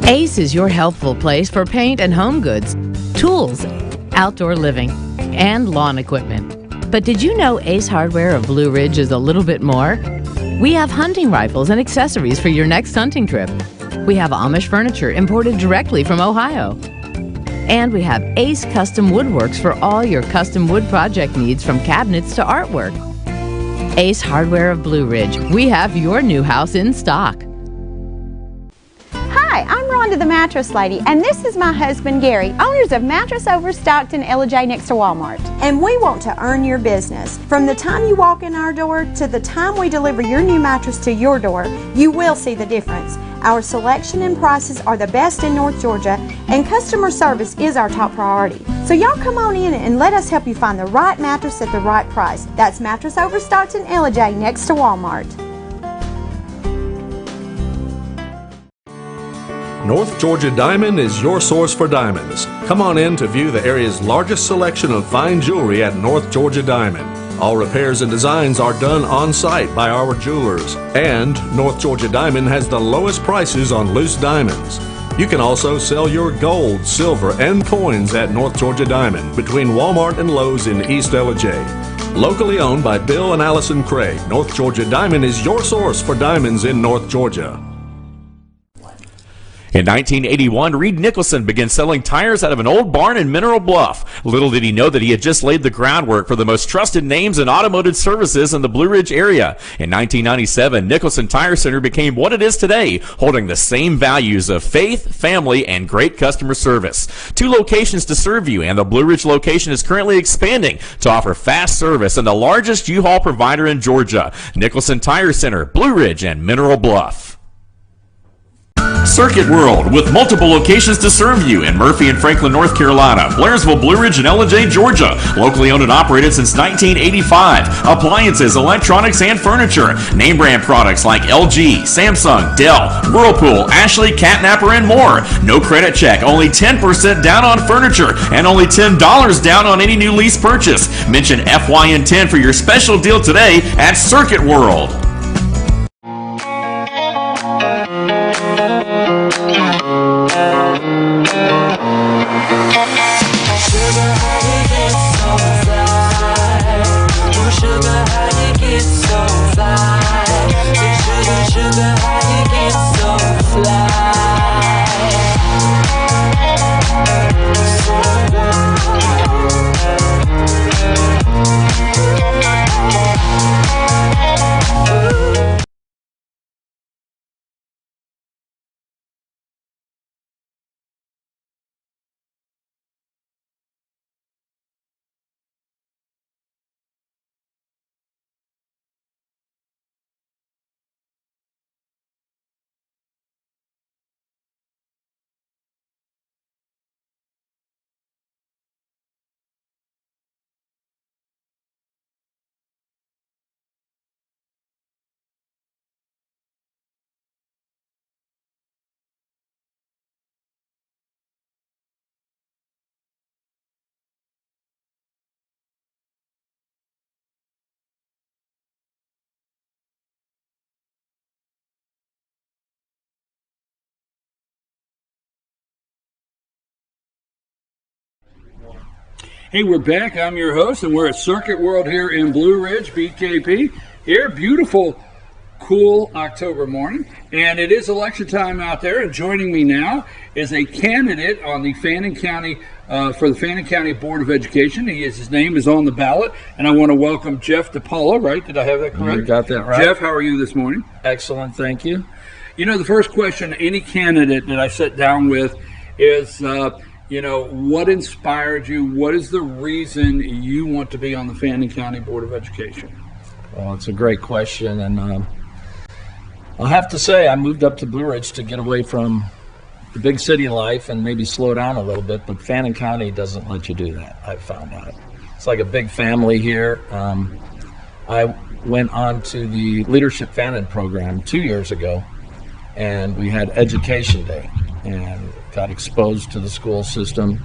Ace is your healthful place for paint and home goods, tools, outdoor living, and lawn equipment. But did you know Ace Hardware of Blue Ridge is a little bit more? We have hunting rifles and accessories for your next hunting trip. We have Amish furniture imported directly from Ohio. And we have Ace Custom Woodworks for all your custom wood project needs, from cabinets to artwork. Ace Hardware of Blue Ridge. We have your new house in stock. Hi, I'm Rhonda the Mattress Lady, and this is my husband Gary, owners of Mattress Overstocked in LJ next to Walmart. And we want to earn your business. From the time you walk in our door to the time we deliver your new mattress to your door, you will see the difference. Our selection and prices are the best in North Georgia, and customer service is our top priority. So y'all come on in and let us help you find the right mattress at the right price. That's Mattress Overstocked in LJ next to Walmart. North Georgia Diamond is your source for diamonds. Come on in to view the area's largest selection of fine jewelry at North Georgia Diamond. All repairs and designs are done on site by our jewelers. And North Georgia Diamond has the lowest prices on loose diamonds. You can also sell your gold, silver, and coins at North Georgia Diamond between Walmart and Lowe's in East LJ. Locally owned by Bill and Allison Craig, North Georgia Diamond is your source for diamonds in North Georgia. In 1981, Reed Nicholson began selling tires out of an old barn in Mineral Bluff. Little did he know that he had just laid the groundwork for the most trusted names in automotive services in the Blue Ridge area. In 1997, Nicholson Tire Center became what it is today, holding the same values of faith, family, and great customer service. 2 locations to serve you, and the Blue Ridge location is currently expanding to offer fast service and the largest U-Haul provider in Georgia. Nicholson Tire Center, Blue Ridge, and Mineral Bluff. Circuit World, with multiple locations to serve you in Murphy and Franklin, North Carolina, Blairsville, Blue Ridge, and LJ, Georgia. Locally owned and operated since 1985. Appliances, electronics, and furniture. Name brand products like LG, Samsung, Dell, Whirlpool, Ashley, Catnapper, and more. No credit check, only 10% down on furniture, and only $10 down on any new lease purchase. Mention FYN10 for your special deal today at Circuit World. Hey, we're back. I'm your host, and we're at Circuit World here in Blue Ridge, BKP. Here, beautiful, cool October morning, and it is election time out there. And joining me now is a candidate on the Fannin County for the Fannin County Board of Education. His name is on the ballot, and I want to welcome Jeff DiPaolo. Right? Did I have that correct? You got that right. Jeff, how are you this morning? Excellent, thank you. You know, the first question any candidate that I sit down with is, what inspired you? What is the reason you want to be on the Fannin County Board of Education? Well, it's a great question, and I'll have to say I moved up to Blue Ridge to get away from the big city life and maybe slow down a little bit, but Fannin County doesn't let you do that, I've found out. It's like a big family here. I went on to the Leadership Fannin program 2 years ago, and we had Education Day and got exposed to the school system.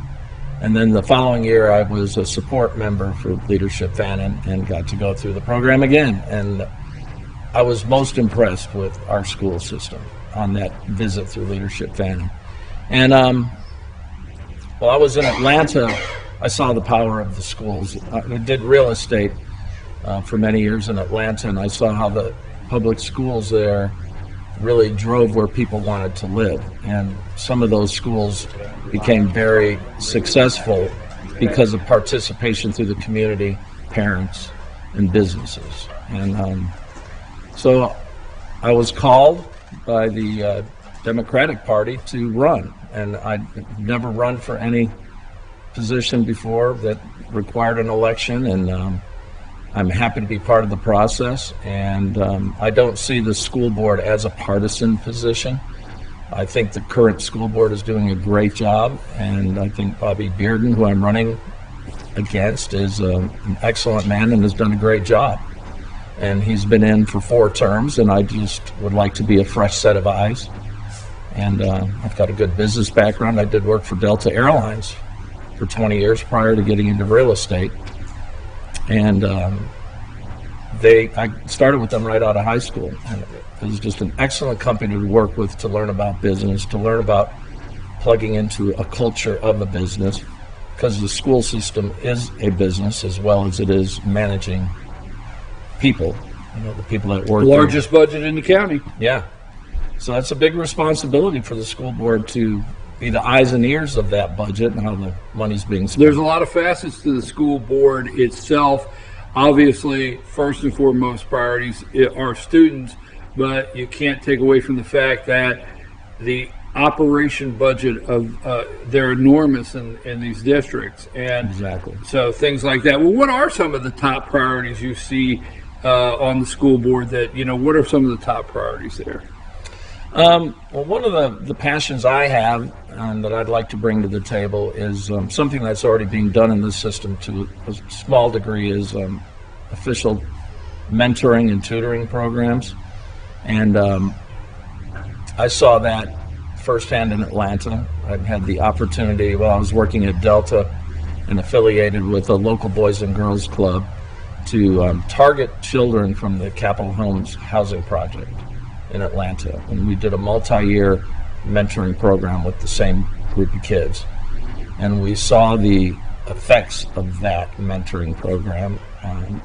And then the following year, I was a support member for Leadership Fannin and got to go through the program again. And I was most impressed with our school system. on that visit through Leadership Fanning. And while I was in Atlanta, I saw the power of the schools. I did real estate for many years in Atlanta, and I saw how the public schools there really drove where people wanted to live. And some of those schools became very successful because of participation through the community, parents, and businesses. And so I was called by the Democratic Party to run, and I'd never run for any position before that required an election, and I'm happy to be part of the process. And I don't see the school board as a partisan position. I think the current school board is doing a great job, and I think Bobby Bearden, who I'm running against, is an excellent man and has done a great job. And he's been in for 4 terms, and I just would like to be a fresh set of eyes. And I've got a good business background. I did work for Delta Airlines for 20 years prior to getting into real estate. And I started with them right out of high school. And it was just an excellent company to work with, to learn about business, to learn about plugging into a culture of a business, because the school system is a business as well as it is managing people, the people that work there. Largest budget in the county. Yeah. So that's a big responsibility for the school board to be the eyes and ears of that budget and how the money's being spent. There's a lot of facets to the school board itself. Obviously, first and foremost priorities are students, but you can't take away from the fact that the operation budget of they're enormous in these districts. And exactly. So things like that. Well, what are some of the top priorities you see on the school board that, what are some of the top priorities there? Well, one of the passions I have and that I'd like to bring to the table is something that's already being done in this system to a small degree, is official mentoring and tutoring programs. And I saw that firsthand in Atlanta. I've had the opportunity while I was working at Delta and affiliated with a local Boys and Girls Club to target children from the Capitol Homes housing project in Atlanta. And we did a multi-year mentoring program with the same group of kids. And we saw the effects of that mentoring program,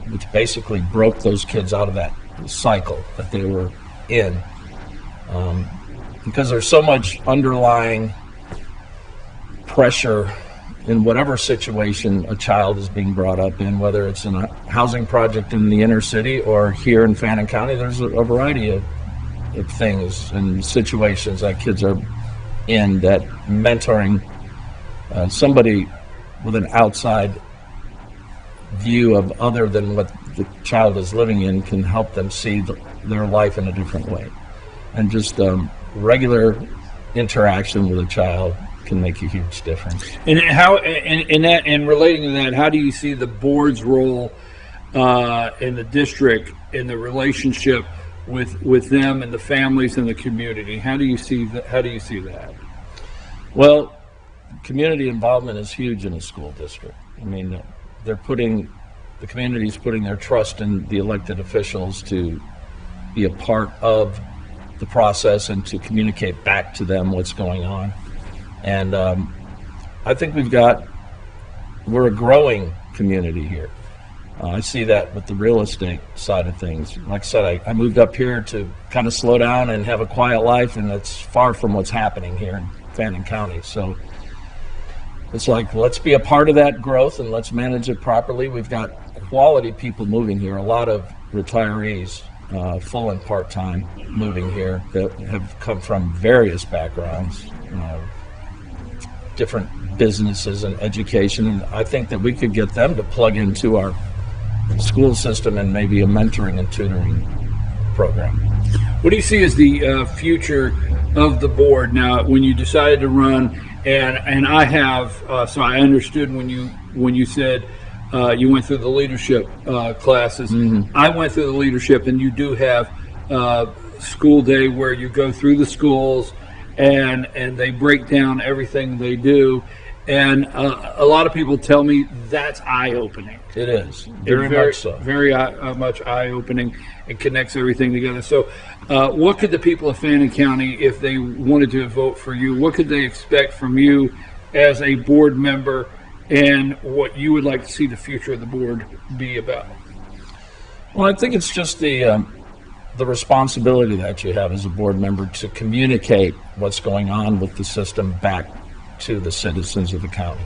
which basically broke those kids out of that cycle that they were in. Because there's so much underlying pressure in whatever situation a child is being brought up in, whether it's in a housing project in the inner city or here in Fannin County. There's a variety of things and situations that kids are in that mentoring somebody with an outside view of other than what the child is living in can help them see their life in a different way. And just regular interaction with a child can make a huge difference. And how, and relating to that, how do you see the board's role in the district in the relationship with them and the families and the community? How do you see that? How do you see that? Well, community involvement is huge in a school district. I mean, the community's putting their trust in the elected officials to be a part of the process and to communicate back to them what's going on. And I think we're a growing community here. I see that with the real estate side of things. Like I said, I moved up here to kind of slow down and have a quiet life, and it's far from what's happening here in Fannin County. So it's like, let's be a part of that growth and let's manage it properly. We've got quality people moving here, a lot of retirees, full and part-time, moving here that have come from various backgrounds, different businesses and education. And I think that we could get them to plug into our school system and maybe a mentoring and tutoring program. What do you see as the future of the board now when you decided to run? And I have, so I understood when you said you went through the leadership classes. Mm-hmm. I went through the leadership, and you do have school day where you go through the schools and they break down everything they do. And a lot of people tell me that's eye-opening. It is very much so. Very much eye-opening. It connects everything together. So, what could the people of Fannin County, if they wanted to vote for you, what could they expect from you as a board member, and what you would like to see the future of the board be about? Well, I think it's just the responsibility that you have as a board member to communicate what's going on with the system back to the citizens of the county.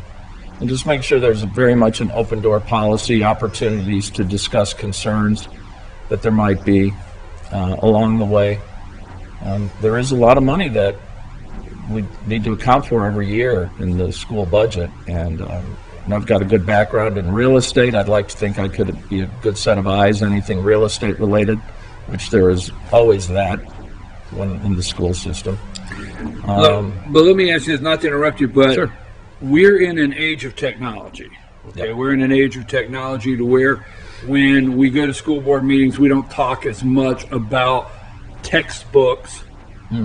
And just make sure there's very much an open door policy, opportunities to discuss concerns that there might be along the way. There is a lot of money that we need to account for every year in the school budget, and I've got a good background in real estate. I'd like to think I could be a good set of eyes, anything real estate related, which there is always that when in the school system. But let me ask you this, not to interrupt you, but Sure. we're in an age of technology. Okay, Yep. we're in an age of technology to where when we go to school board meetings, we don't talk as much about textbooks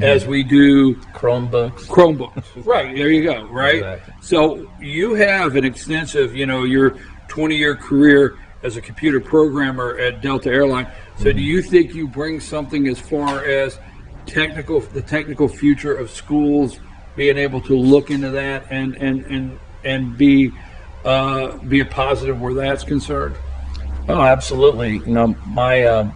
as we do Chromebooks. Chromebooks. Right, there you go, right? Exactly. So you have an extensive, your 20-year career as a computer programmer at Delta Airline. So do you think you bring something as far as the technical future of schools, being able to look into that and be a positive where that's concerned? Oh, absolutely. My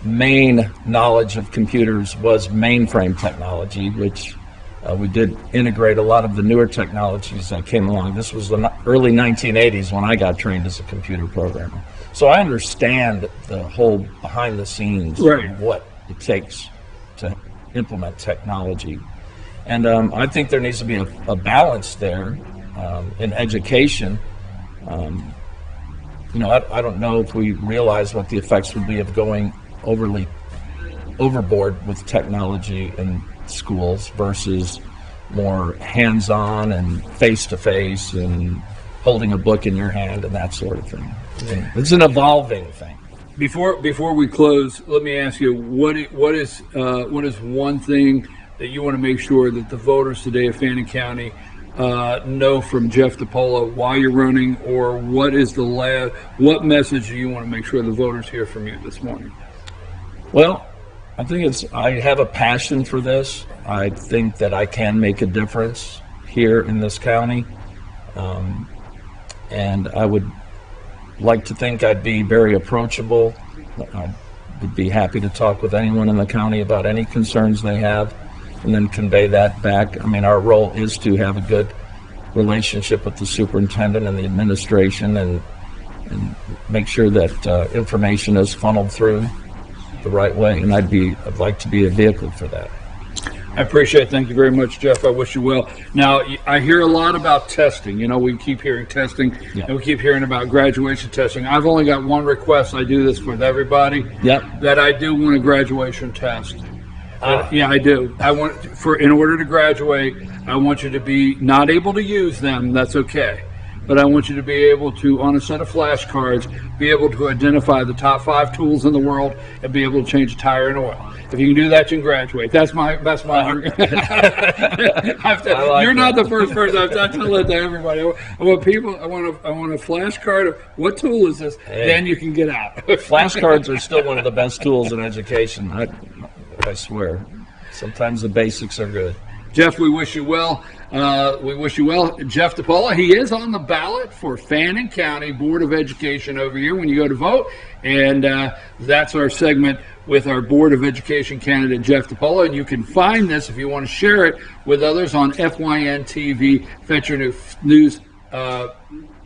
main knowledge of computers was mainframe technology, which we did integrate a lot of the newer technologies that came along. This was the early 1980s when I got trained as a computer programmer. So I understand the whole behind the scenes Right. of what it takes to implement technology. And I think there needs to be a balance there in education. I don't know if we realize what the effects would be of going overboard with technology in schools versus more hands-on and face-to-face and holding a book in your hand and that sort of thing. It's an evolving thing. Before we close, let me ask you, what is one thing that you want to make sure that the voters today of Fannin County know from Jeff DiPaolo why you're running, or what message do you want to make sure the voters hear from you this morning? Well, I think I have a passion for this. I think that I can make a difference here in this county. And I would like to think I'd be very approachable. I would be happy to talk with anyone in the county about any concerns they have and then convey that back. I mean, our role is to have a good relationship with the superintendent and the administration and make sure that information is funneled through the right way. And I'd like to be a vehicle for that. I appreciate it. Thank you very much, Jeff. I wish you well. Now, I hear a lot about testing. We keep hearing testing, Yeah. and we keep hearing about graduation testing. I've only got one request. I do this with everybody. Yep. That I do want a graduation test. Yeah, I do. In order to graduate, I want you to be not able to use them. That's okay. But I want you to be able to, on a set of flashcards, be able to identify the top 5 tools in the world and be able to change a tire and oil. If you can do that, you can graduate. That's my. You're not the first person. I've told that to everybody. I want people. I want a flashcard of what tool is this. Hey. Then you can get out. Flashcards are still one of the best tools in education. I swear. Sometimes the basics are good. Jeff, we wish you well. Jeff DiPaolo, he is on the ballot for Fannin County Board of Education over here when you go to vote. And that's our segment with our Board of Education candidate, Jeff DiPaolo. And you can find this, if you want to share it with others, on FYN TV, Fetcher News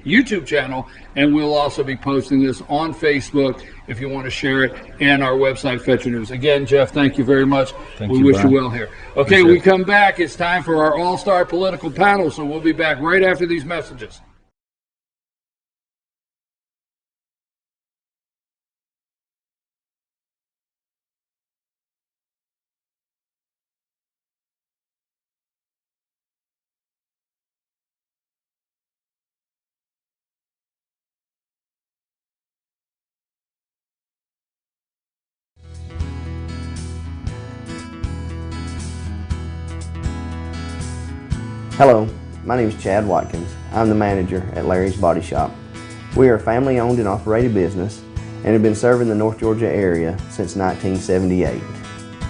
YouTube channel. And we'll also be posting this on Facebook if you want to share it, and our website, Fetcher News. Again, Jeff, thank you very much. We wish you well here. Okay, we come back. It's time for our all-star political panel, so we'll be back right after these messages. Hello, my name is Chad Watkins. I'm the manager at Larry's Body Shop. We are a family-owned and operated business and have been serving the North Georgia area since 1978.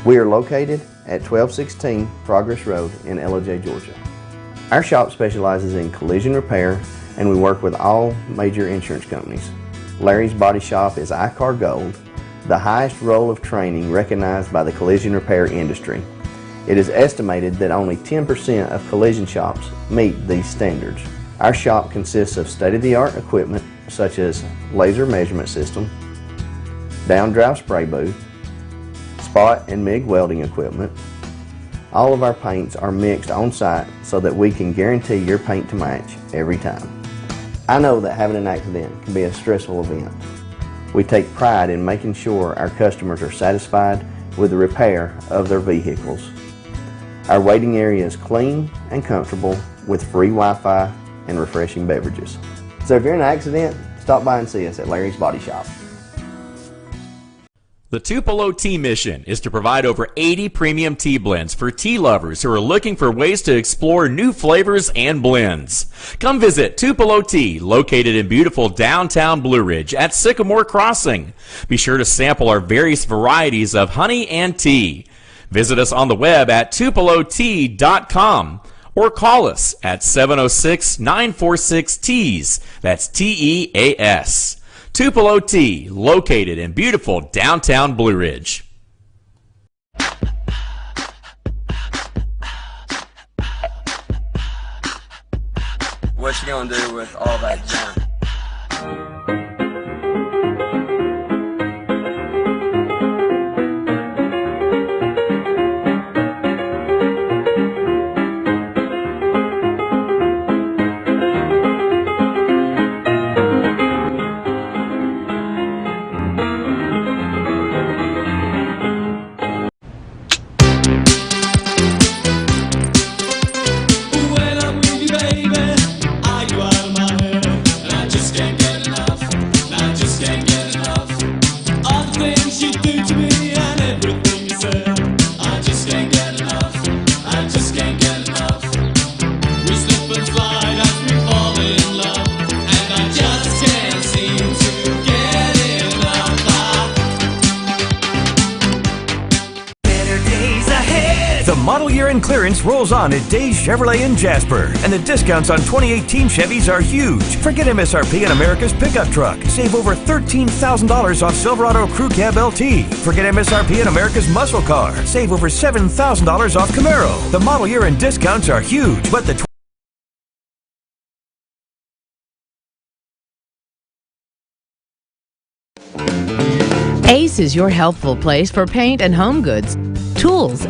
We are located at 1216 Progress Road in LJ, Georgia. Our shop specializes in collision repair and we work with all major insurance companies. Larry's Body Shop is ICAR Gold, the highest role of training recognized by the collision repair industry. It is estimated that only 10% of collision shops meet these standards. Our shop consists of state-of-the-art equipment such as laser measurement system, down-drive spray booth, spot and MIG welding equipment. All of our paints are mixed on site so that we can guarantee your paint to match every time. I know that having an accident can be a stressful event. We take pride in making sure our customers are satisfied with the repair of their vehicles. Our waiting area is clean and comfortable with free Wi-Fi and refreshing beverages. So if you're in an accident, stop by and see us at Larry's Body Shop. The Tupelo Tea mission is to provide over 80 premium tea blends for tea lovers who are looking for ways to explore new flavors and blends. Come visit Tupelo Tea, located in beautiful downtown Blue Ridge at Sycamore Crossing. Be sure to sample our various varieties of honey and tea. Visit us on the web at tupelotea.com or call us at 706-946-TEAS. That's TEAS. Tupelo Tea, located in beautiful downtown Blue Ridge. What you gonna do with all that junk? Model year end clearance rolls on at Days Chevrolet in Jasper, and the discounts on 2018 Chevys are huge. Forget MSRP on America's pickup truck. Save over $13,000 off Silverado Crew Cab LT. Forget MSRP on America's muscle car. Save over $7,000 off Camaro. The model year end discounts are huge, but the Ace is your healthful place for paint and home goods, tools,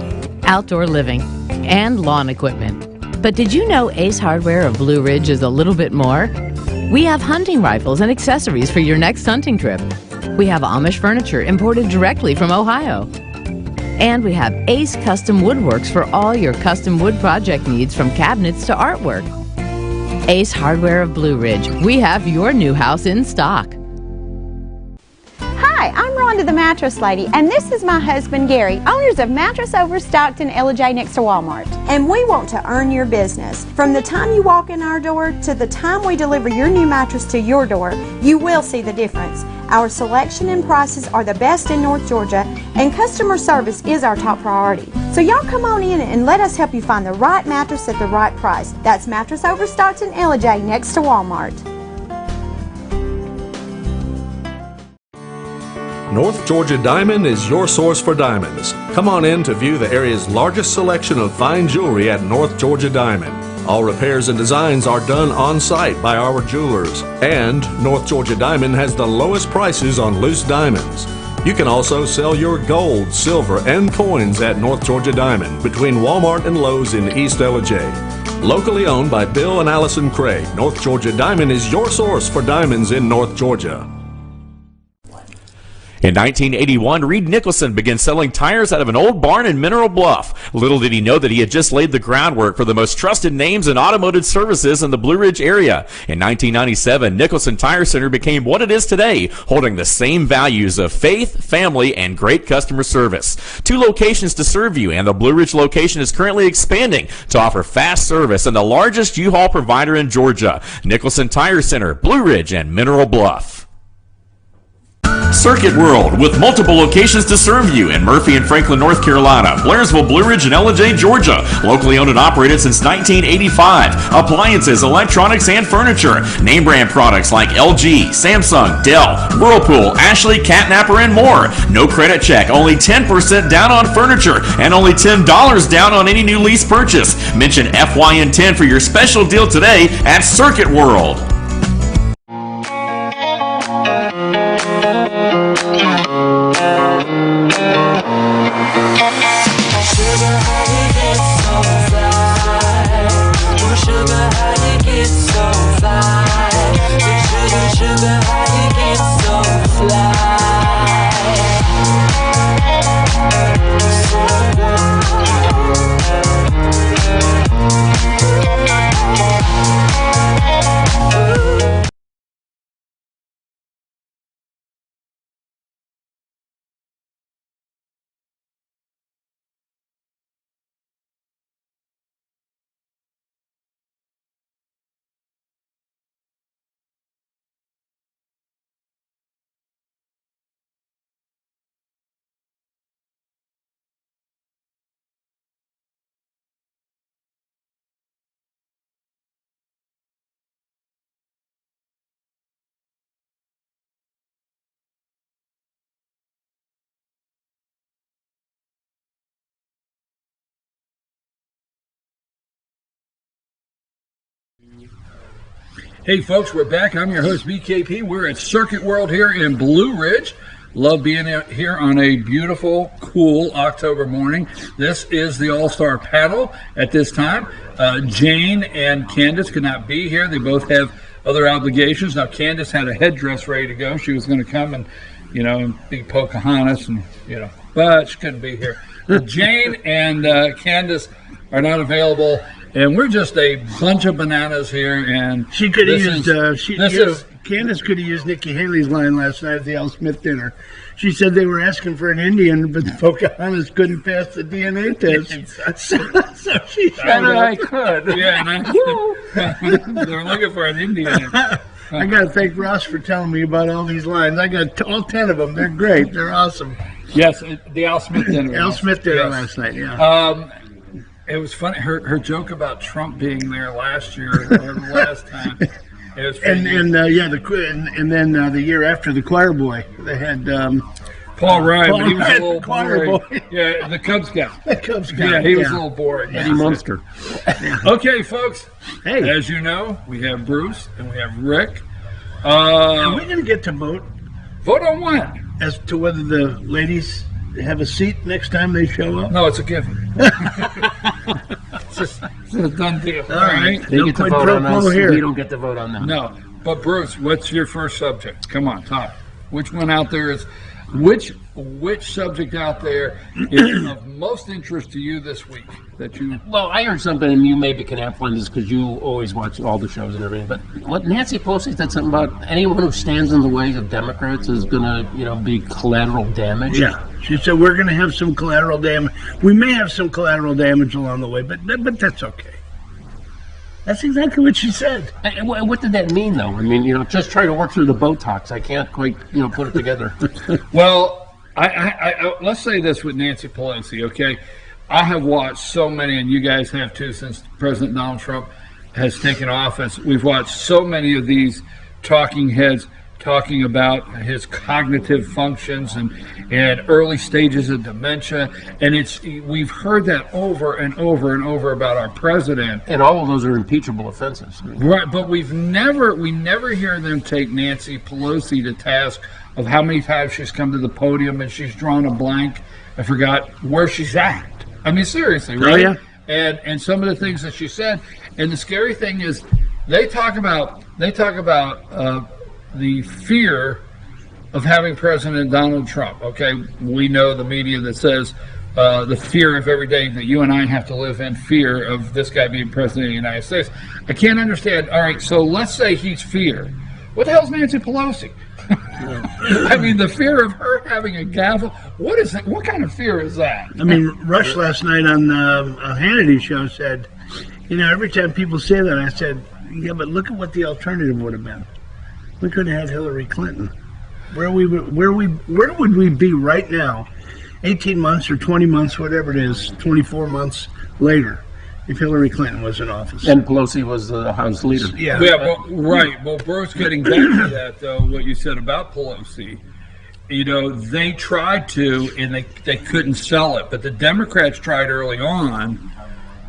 outdoor living, and lawn equipment. But did you know Ace Hardware of Blue Ridge is a little bit more? We have hunting rifles and accessories for your next hunting trip. We have Amish furniture imported directly from Ohio. And we have Ace Custom Woodworks for all your custom wood project needs, from cabinets to artwork. Ace Hardware of Blue Ridge. We have your new house in stock. Hi, I'm Rhonda the Mattress Lady, and this is my husband Gary, owners of Mattress Overstocked in LJ next to Walmart. And we want to earn your business. From the time you walk in our door to the time we deliver your new mattress to your door, you will see the difference. Our selection and prices are the best in North Georgia, and customer service is our top priority. So y'all come on in and let us help you find the right mattress at the right price. That's Mattress Overstocked in LJ next to Walmart. North Georgia Diamond is your source for diamonds. Come on in to view the area's largest selection of fine jewelry at North Georgia Diamond. All repairs and designs are done on site by our jewelers. And North Georgia Diamond has the lowest prices on loose diamonds. You can also sell your gold, silver, and coins at North Georgia Diamond between Walmart and Lowe's in East LJ. Locally owned by Bill and Allison Craig, North Georgia Diamond is your source for diamonds in North Georgia. In 1981, Reed Nicholson began selling tires out of an old barn in Mineral Bluff. Little did he know that he had just laid the groundwork for the most trusted names in automotive services in the Blue Ridge area. In 1997, Nicholson Tire Center became what it is today, holding the same values of faith, family, and great customer service. 2 locations to serve you, and the Blue Ridge location is currently expanding to offer fast service and the largest U-Haul provider in Georgia. Nicholson Tire Center, Blue Ridge, and Mineral Bluff. Circuit World, with multiple locations to serve you in Murphy and Franklin, North Carolina, Blairsville, Blue Ridge, and Ellijay, Georgia. Locally owned and operated since 1985. Appliances, electronics, and furniture. Name brand products like LG, Samsung, Dell, Whirlpool, Ashley, Catnapper, and more. No credit check, only 10% down on furniture, and only $10 down on any new lease purchase. Mention FYN10 for your special deal today at Circuit World. Hey folks, we're back. I'm your host BKP. We're at Circuit World here in Blue Ridge. Love being here on a beautiful, cool October morning. This is the All-Star panel at this time. Jane and Candace could not be here. They both have other obligations. Now Candace had a headdress ready to go. She was going to come and, be Pocahontas and, but she couldn't be here. Jane and Candace are not available. And we're just a bunch of bananas here, and she could have used. Candace could have used Nikki Haley's line last night at the Al Smith dinner. She said they were asking for an Indian, but Pocahontas couldn't pass the DNA test. so she said, "I could." Yeah, they were looking for an Indian. I got to thank Ross for telling me about all these lines. I got all 10 of them. They're great. They're awesome. Yes, the Al Smith dinner. Al Smith dinner last night. Yeah. It was funny. Her joke about Trump being there last year or the last time. It was and then the year after, the choir boy, they had Paul Ryan, but he was a little boring. Boy. Yeah, the Cub Scout. The Cub Scout. Yeah, he was a little boring. Eddie Munster. Yeah. Okay, folks. Hey, as you know, we have Bruce and we have Rick. Are we going to get to vote? Vote on what? As to whether the ladies have a seat next time they show up? No, it's a given. it's a done deal. All right. They get to vote on us. We don't get to vote on them. No. But Bruce, what's your first subject? Come on, talk. Which one out there is which subject out there is of most interest to you this week? Well, I heard something, and you maybe can amplify this because you always watch all the shows and everything. But what Nancy Pelosi said something about anyone who stands in the way of Democrats is going to, be collateral damage. Yeah, she said we're going to have some collateral damage. We may have some collateral damage along the way, but that's okay. That's exactly what she said. What did that mean, though? I mean, just try to work through the Botox. I can't quite, put it together. Well, I let's say this with Nancy Pelosi, okay? I have watched so many, and you guys have too, since President Donald Trump has taken office. We've watched so many of these talking heads talking about his cognitive functions and early stages of dementia, and we've heard that over and over and over about our president. And all of those are impeachable offenses. Right, but we never hear them take Nancy Pelosi to task of how many times she's come to the podium and she's drawn a blank. I forgot where she's at. I mean, seriously, right? Oh, yeah. And some of the things that she said. And the scary thing is, they talk about the fear of having President Donald Trump. Okay, we know the media that says the fear of every day that you and I have to live in fear of this guy being president of the United States. I can't understand. All right, so let's say he's fear. What the hell's Nancy Pelosi? I mean, the fear of her having a gavel. What is that? What kind of fear is that? I mean, Rush last night on Hannity's show said, you know, every time people say that, I said, yeah, but look at what the alternative would have been. We could have had Hillary Clinton. Where would we be right now, 18 months or 20 months, whatever it is, 24 months later, if Hillary Clinton was in office? And Pelosi was the House leader. Yeah, but, right. Well, Bruce, getting back to that, though, what you said about Pelosi, you know, they tried to, and they couldn't sell it. But the Democrats tried early on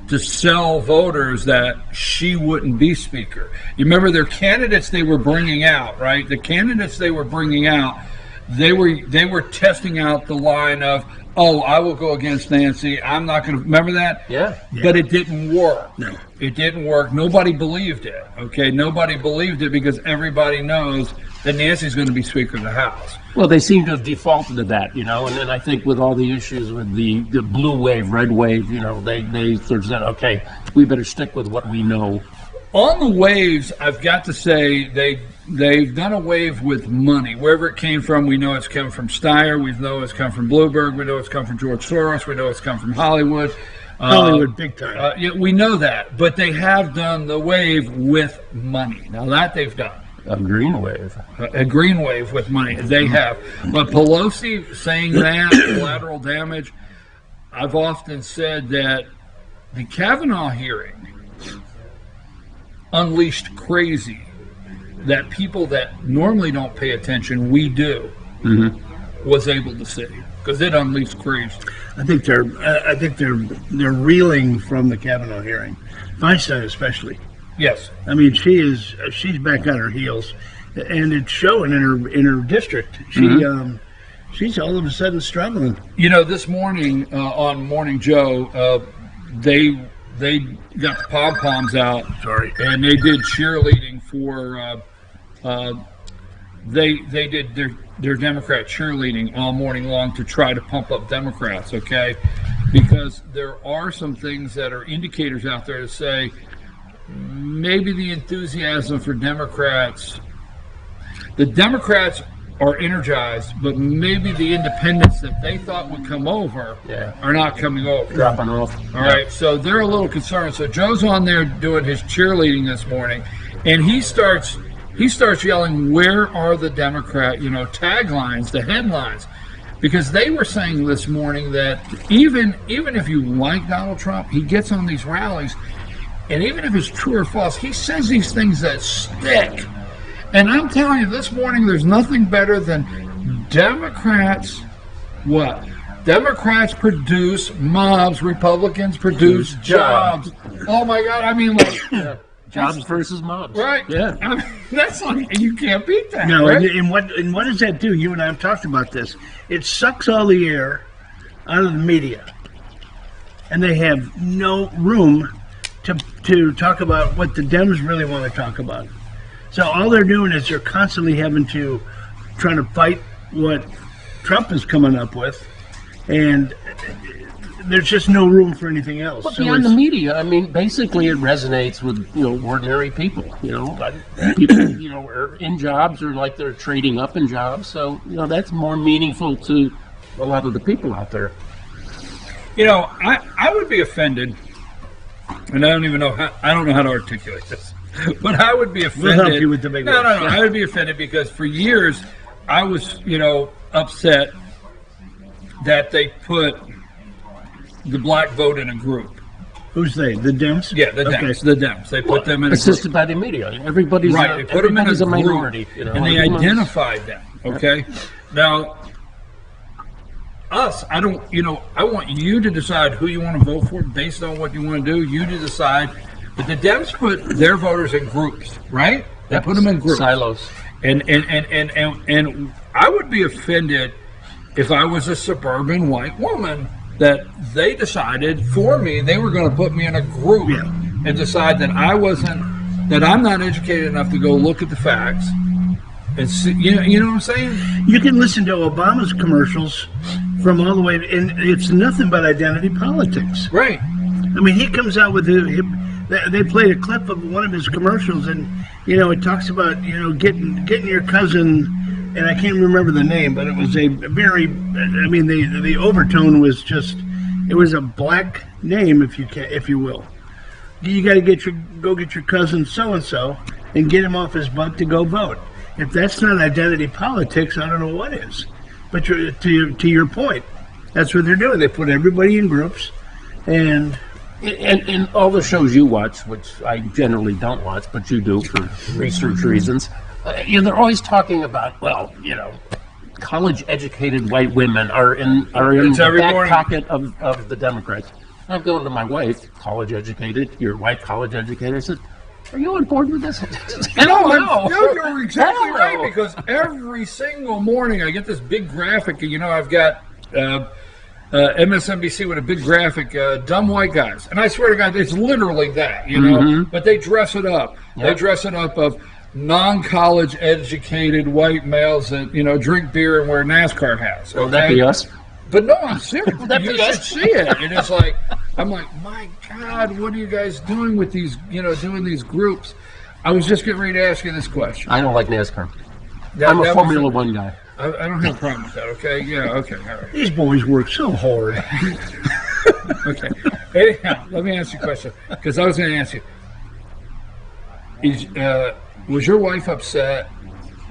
to sell voters that she wouldn't be speaker. You remember their candidates they were bringing out, right? The candidates they were bringing out, they were testing out the line of, oh, I will go against Nancy. I'm not going to. Remember that? Yeah. But it didn't work. No. It didn't work. Nobody believed it. Okay, nobody believed it because everybody knows that Nancy's going to be Speaker of the House. Well, they seem to have defaulted to that, you know, and then I think with all the issues with the blue wave, red wave, you know, they sort of said, okay, we better stick with what we know. On the waves, I've got to say they've done a wave with money. Wherever it came from, we know it's come from Steyer. We know it's come from Bloomberg. We know it's come from George Soros. We know it's come from Hollywood. Hollywood, big time. Yeah, we know that. But they have done the wave with money. Now, that they've done. A green wave. A green wave with money. They have. But Pelosi saying that, collateral damage, I've often said that the Kavanaugh hearing unleashed crazy that people that normally don't pay attention, we do, was able to see. Because it unleashed crazy. I think they're reeling from the Kavanaugh hearing. Feinstein especially. Yes. I mean, she's back on her heels, and it's showing in her district. She's all of a sudden struggling. You know, this morning on Morning Joe, they got the pom poms out. Sorry. And they did cheerleading for. They did their Democrat cheerleading all morning long to try to pump up Democrats. Okay, because there are some things that are indicators out there to say. Maybe the enthusiasm for Democrats, the Democrats are energized, but maybe the independents that they thought would come over are not coming over. Dropping off. All right, so they're a little concerned. So Joe's on there doing his cheerleading this morning, and he starts yelling, "Where are the Democrat, taglines, the headlines?" Because they were saying this morning that even if you like Donald Trump, he gets on these rallies. And even if it's true or false, he says these things that stick. And I'm telling you, this morning, there's nothing better than Democrats. What? Democrats produce mobs. Republicans produce jobs. Oh, my God. I mean, like... Jobs versus mobs. Right. Yeah. I mean, that's like, you can't beat that. No, right? and what does that do? You and I have talked about this. It sucks all the air out of the media. And they have no room to talk about what the Dems really want to talk about. So all they're doing is they're constantly having to trying to fight what Trump is coming up with, and there's just no room for anything else. But beyond the media, I mean, basically it resonates with, ordinary people, people, are in jobs or like they're trading up in jobs. So, that's more meaningful to a lot of the people out there. I would be offended. And I don't know how to articulate this, but I would be offended. We'll help you with the big No. I would be offended because for years I was, upset that they put the black vote in a group. Who's they? The Dems? Yeah, the Dems. Okay. The Dems. They put them in a assisted group. by the media. Everybody's right. They put them in a minority, and they identified them. Okay. Now. I want you to decide who you want to vote for based on what you want to do. You to decide. But the Dems put their voters in groups, right? They put them in groups. Silos. And I would be offended if I was a suburban white woman that they decided for me they were going to put me in a group and decide that I'm not educated enough to go look at the facts And see, you know what I'm saying? You can listen to Obama's commercials from all the way, and it's nothing but identity politics. Right. I mean, he comes out with they played a clip of one of his commercials, and it talks about getting your cousin, and I can't remember the name, but it was a very, I mean, the overtone was just, it was a black name, if you will. You got to go get your cousin so and so and get him off his butt to go vote. If that's not identity politics, I don't know what is. But to your point, that's what they're doing. They put everybody in groups, and all the shows you watch, which I generally don't watch, but you do for research reasons, they're always talking about, college-educated white women are in the back pocket of the Democrats. I'm going to my wife, college-educated, your wife college-educated. I said, are you on board with this? No, you're exactly right, because every single morning I get this big graphic. I've got MSNBC with a big graphic, dumb white guys. And I swear to God, it's literally that, But they dress it up. Yep. They dress it up of non-college educated white males that, drink beer and wear NASCAR hats. Okay? Will that be us? But no, I'm serious. You should see it. And it's like, I'm like, my God, what are you guys doing with these, doing these groups? I was just getting ready to ask you this question. I don't like NASCAR. I'm a Formula One guy. I don't have a problem with that, okay? Yeah, okay, all right. These boys work so hard. Okay. Anyhow, let me ask you a question, because I was going to ask you, was your wife upset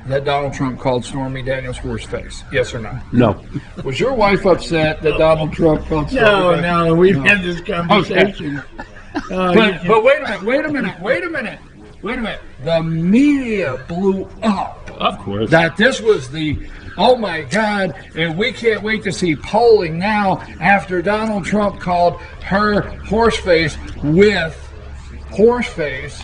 that Donald Trump called Stormy Daniels horse face? Yes or no? No. Was your wife upset that Donald Trump called Stormy Daniels? No, we've had this conversation. Okay. But wait a minute. The media blew up. Of course. That this was oh my God, and we can't wait to see polling now after Donald Trump called her horseface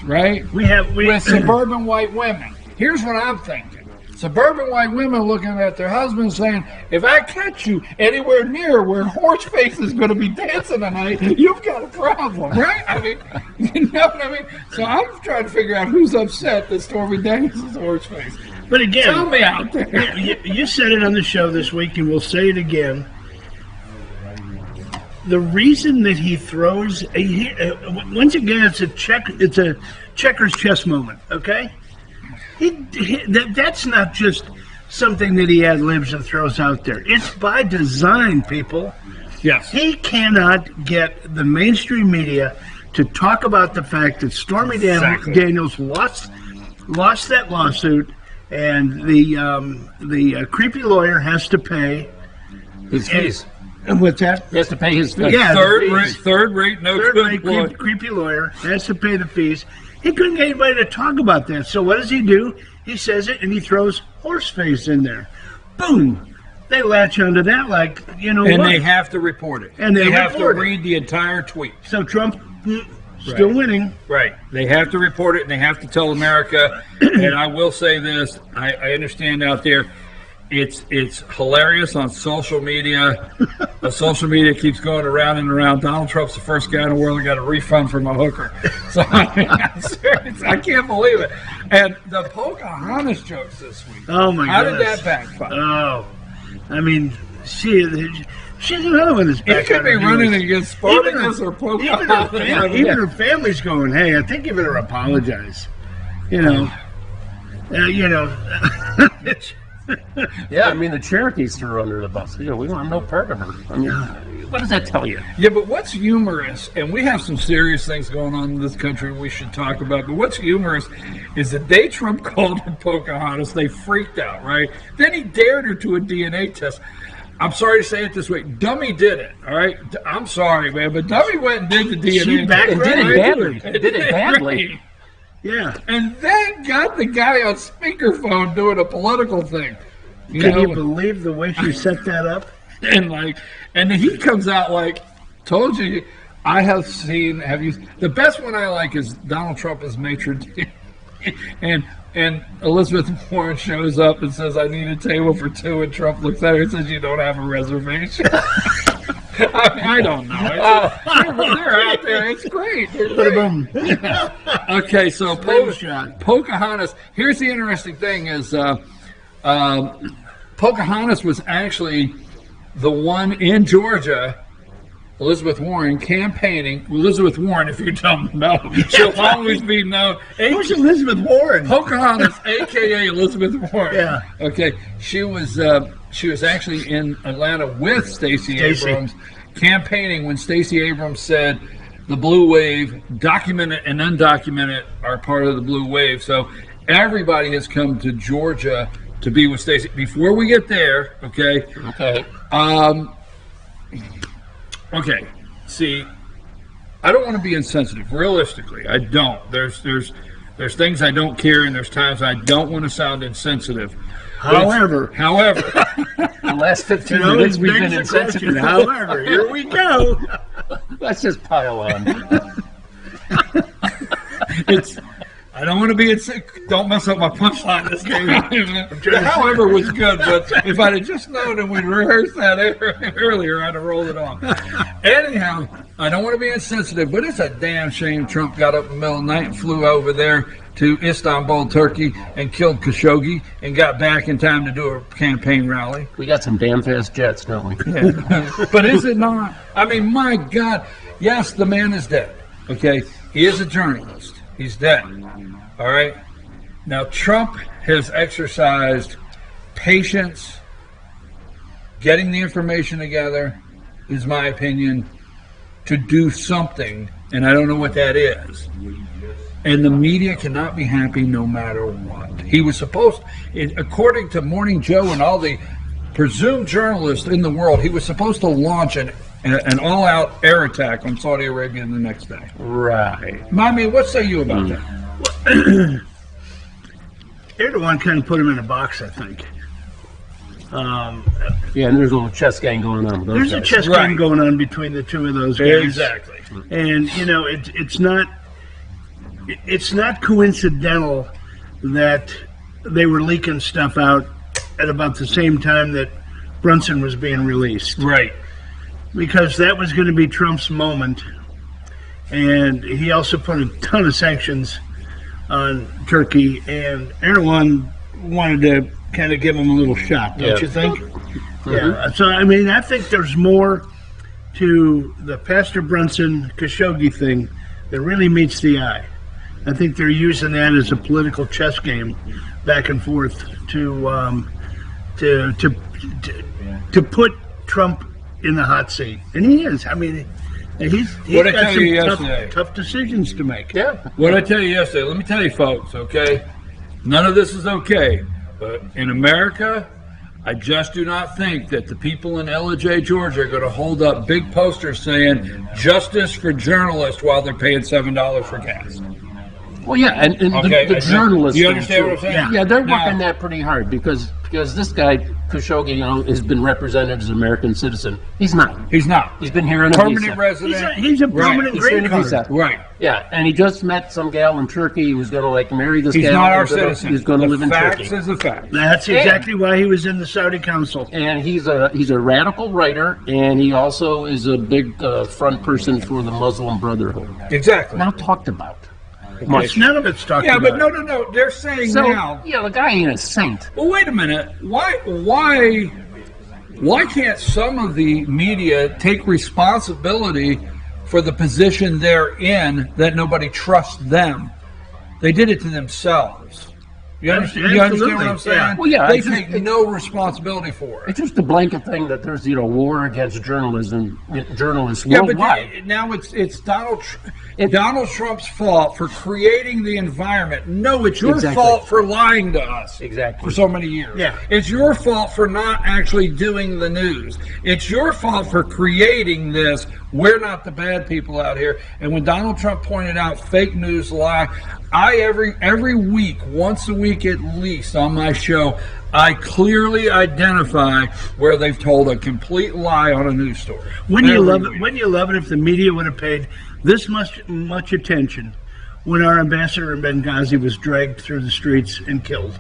right? With suburban white women. Here's what I'm thinking. Suburban white women looking at their husbands saying, if I catch you anywhere near where Horseface is going to be dancing tonight, you've got a problem, right? I mean, you know what I mean? So I'm trying to figure out who's upset that Stormy Daniels is Horseface. But again, tell me out there. You said it on the show this week, and we'll say it again. The reason that he throws, once again, it's a checkers chess moment, okay? That's not just something that he ad-libs and throws out there. It's by design, people. Yes. He cannot get the mainstream media to talk about the fact that Stormy Daniels lost that lawsuit, and the creepy lawyer has to pay his fees. And what's that? He has to pay his fees. Yeah, third-rate, creepy lawyer has to pay the fees. He couldn't get anybody to talk about that. So what does he do? He says it, and he throws Horseface in there. Boom! They latch onto that like, And what? they have to report it. And they have to read the entire tweet. So Trump still winning. Right. They have to report it, and they have to tell America. And I will say this. I understand out there, it's hilarious on social media. Social media keeps going around and around. Donald Trump's the first guy in the world that got a refund from a hooker. So I'm serious. I can't believe it. And the Pocahontas jokes this week. Oh my God! How did that backfire? Oh, I mean, she's another one that's back. He could be running against Spartacus or Pocahontas. Even her family's going, hey, I think you better apologize. Yeah, I mean, the Cherokees threw her under the bus. We don't have no part of her. I mean, what does that tell you? Yeah, but what's humorous, and we have some serious things going on in this country we should talk about, but what's humorous is the day Trump called her Pocahontas, they freaked out, right? Then he dared her to a DNA test. I'm sorry to say it this way. Dummy did it, all right? I'm sorry, man, but Dummy went and did the DNA test. And did it badly. Right. Yeah, and then got the guy on speakerphone doing a political thing. Can you believe the way she set that up? And he comes out like, told you, I have seen, the best one I like is Donald Trump as maitre d', and Elizabeth Warren shows up and says, I need a table for two, and Trump looks at her and says, you don't have a reservation. I don't know. They're out there. It's great. Okay, so Pocahontas. Here's the interesting thing: is Pocahontas was actually the one in Georgia. Elizabeth Warren campaigning. Elizabeth Warren, if you don't know, she'll always be known. Who's Elizabeth Warren? Pocahontas, a.k.a. Elizabeth Warren. Yeah. Okay. She was actually in Atlanta with Stacey Abrams, campaigning when Stacey Abrams said the blue wave, documented and undocumented, are part of the blue wave. So everybody has come to Georgia to be with Stacey. Before we get there, okay. Okay, see, I don't want to be insensitive. Realistically, I don't. There's things I don't care, and there's times I don't want to sound insensitive. However, the last 15 minutes we've been insensitive. However, here we go. Let's just pile on. I don't want to be don't mess up my punchline this game. However was good, but if I'd have just known and we'd rehearsed that earlier, I'd have rolled it on. Anyhow, I don't want to be insensitive, but it's a damn shame Trump got up in the middle of the night and flew over there to Istanbul, Turkey, and killed Khashoggi and got back in time to do a campaign rally. We got some damn fast jets, don't we? Yeah. But is it not? I mean, my God. Yes, the man is dead. Okay? He is a journalist. He's dead. All right? Now, Trump has exercised patience, getting the information together, is my opinion, to do something, and I don't know what that is. And the media cannot be happy no matter what. He was supposed, according to Morning Joe and all the presumed journalists in the world, he was supposed to launch an all-out air attack on Saudi Arabia the next day. Right. I mean, what say you about that? Erdogan kind of put him in a box, I think. Yeah, and there's a little chess game going on with those There's guys. a chess game going on between the two of those guys. Exactly. And, you know, it's not coincidental that they were leaking stuff out at about the same time that Brunson was being released. Right. Because that was going to be Trump's moment. And he also put a ton of sanctions on Turkey, and Erdogan wanted to kind of give him a little shot, don't you think? Mm-hmm. Yeah. So, I mean, I think there's more to the Pastor Brunson Khashoggi thing that really meets the eye. I think they're using that as a political chess game back and forth to put Trump in the hot seat. And he is. I mean, he's got some tough decisions to make. Yeah. What I tell you yesterday, let me tell you folks, okay? None of this is okay. But in America, I just do not think that the people in LJ, Georgia are going to hold up big posters saying justice for journalists while they're paying $7 for gas. Well, yeah, and the journalists. You understand what I'm saying? Yeah, they're working that pretty hard because this guy Khashoggi, you know, has been represented as an American citizen. He's not. He's not. He's been here on a permanent visa. resident. He's a permanent green card. Right. Yeah, and he just met some gal in Turkey who's going to marry this He's gal. He's not our citizen. He's going to live in Turkey. Facts is a fact. That's exactly why he was in the Saudi Council. And he's a radical writer, and he also is a big front person for the Muslim Brotherhood. Exactly. Not talked about. Much. None of it's talked about. Yeah, but no. They're saying now. Yeah, the guy ain't a saint. Well, wait a minute. Why can't some of the media take responsibility for the position they're in that nobody trusts them? They did it to themselves. You understand what I'm saying? Yeah. Well, yeah, they take no responsibility for it. It's just a blanket thing that there's war against journalists worldwide. But now it's Donald Trump's fault for creating the environment. No, it's your fault for lying to us. For so many years. Yeah. It's your fault for not actually doing the news. It's your fault for creating this. We're not the bad people out here. And when Donald Trump pointed out fake news lie, every week, once a week at least on my show, I clearly identify where they've told a complete lie on a news story. Wouldn't you love it if the media would have paid this much attention when our ambassador in Benghazi was dragged through the streets and killed?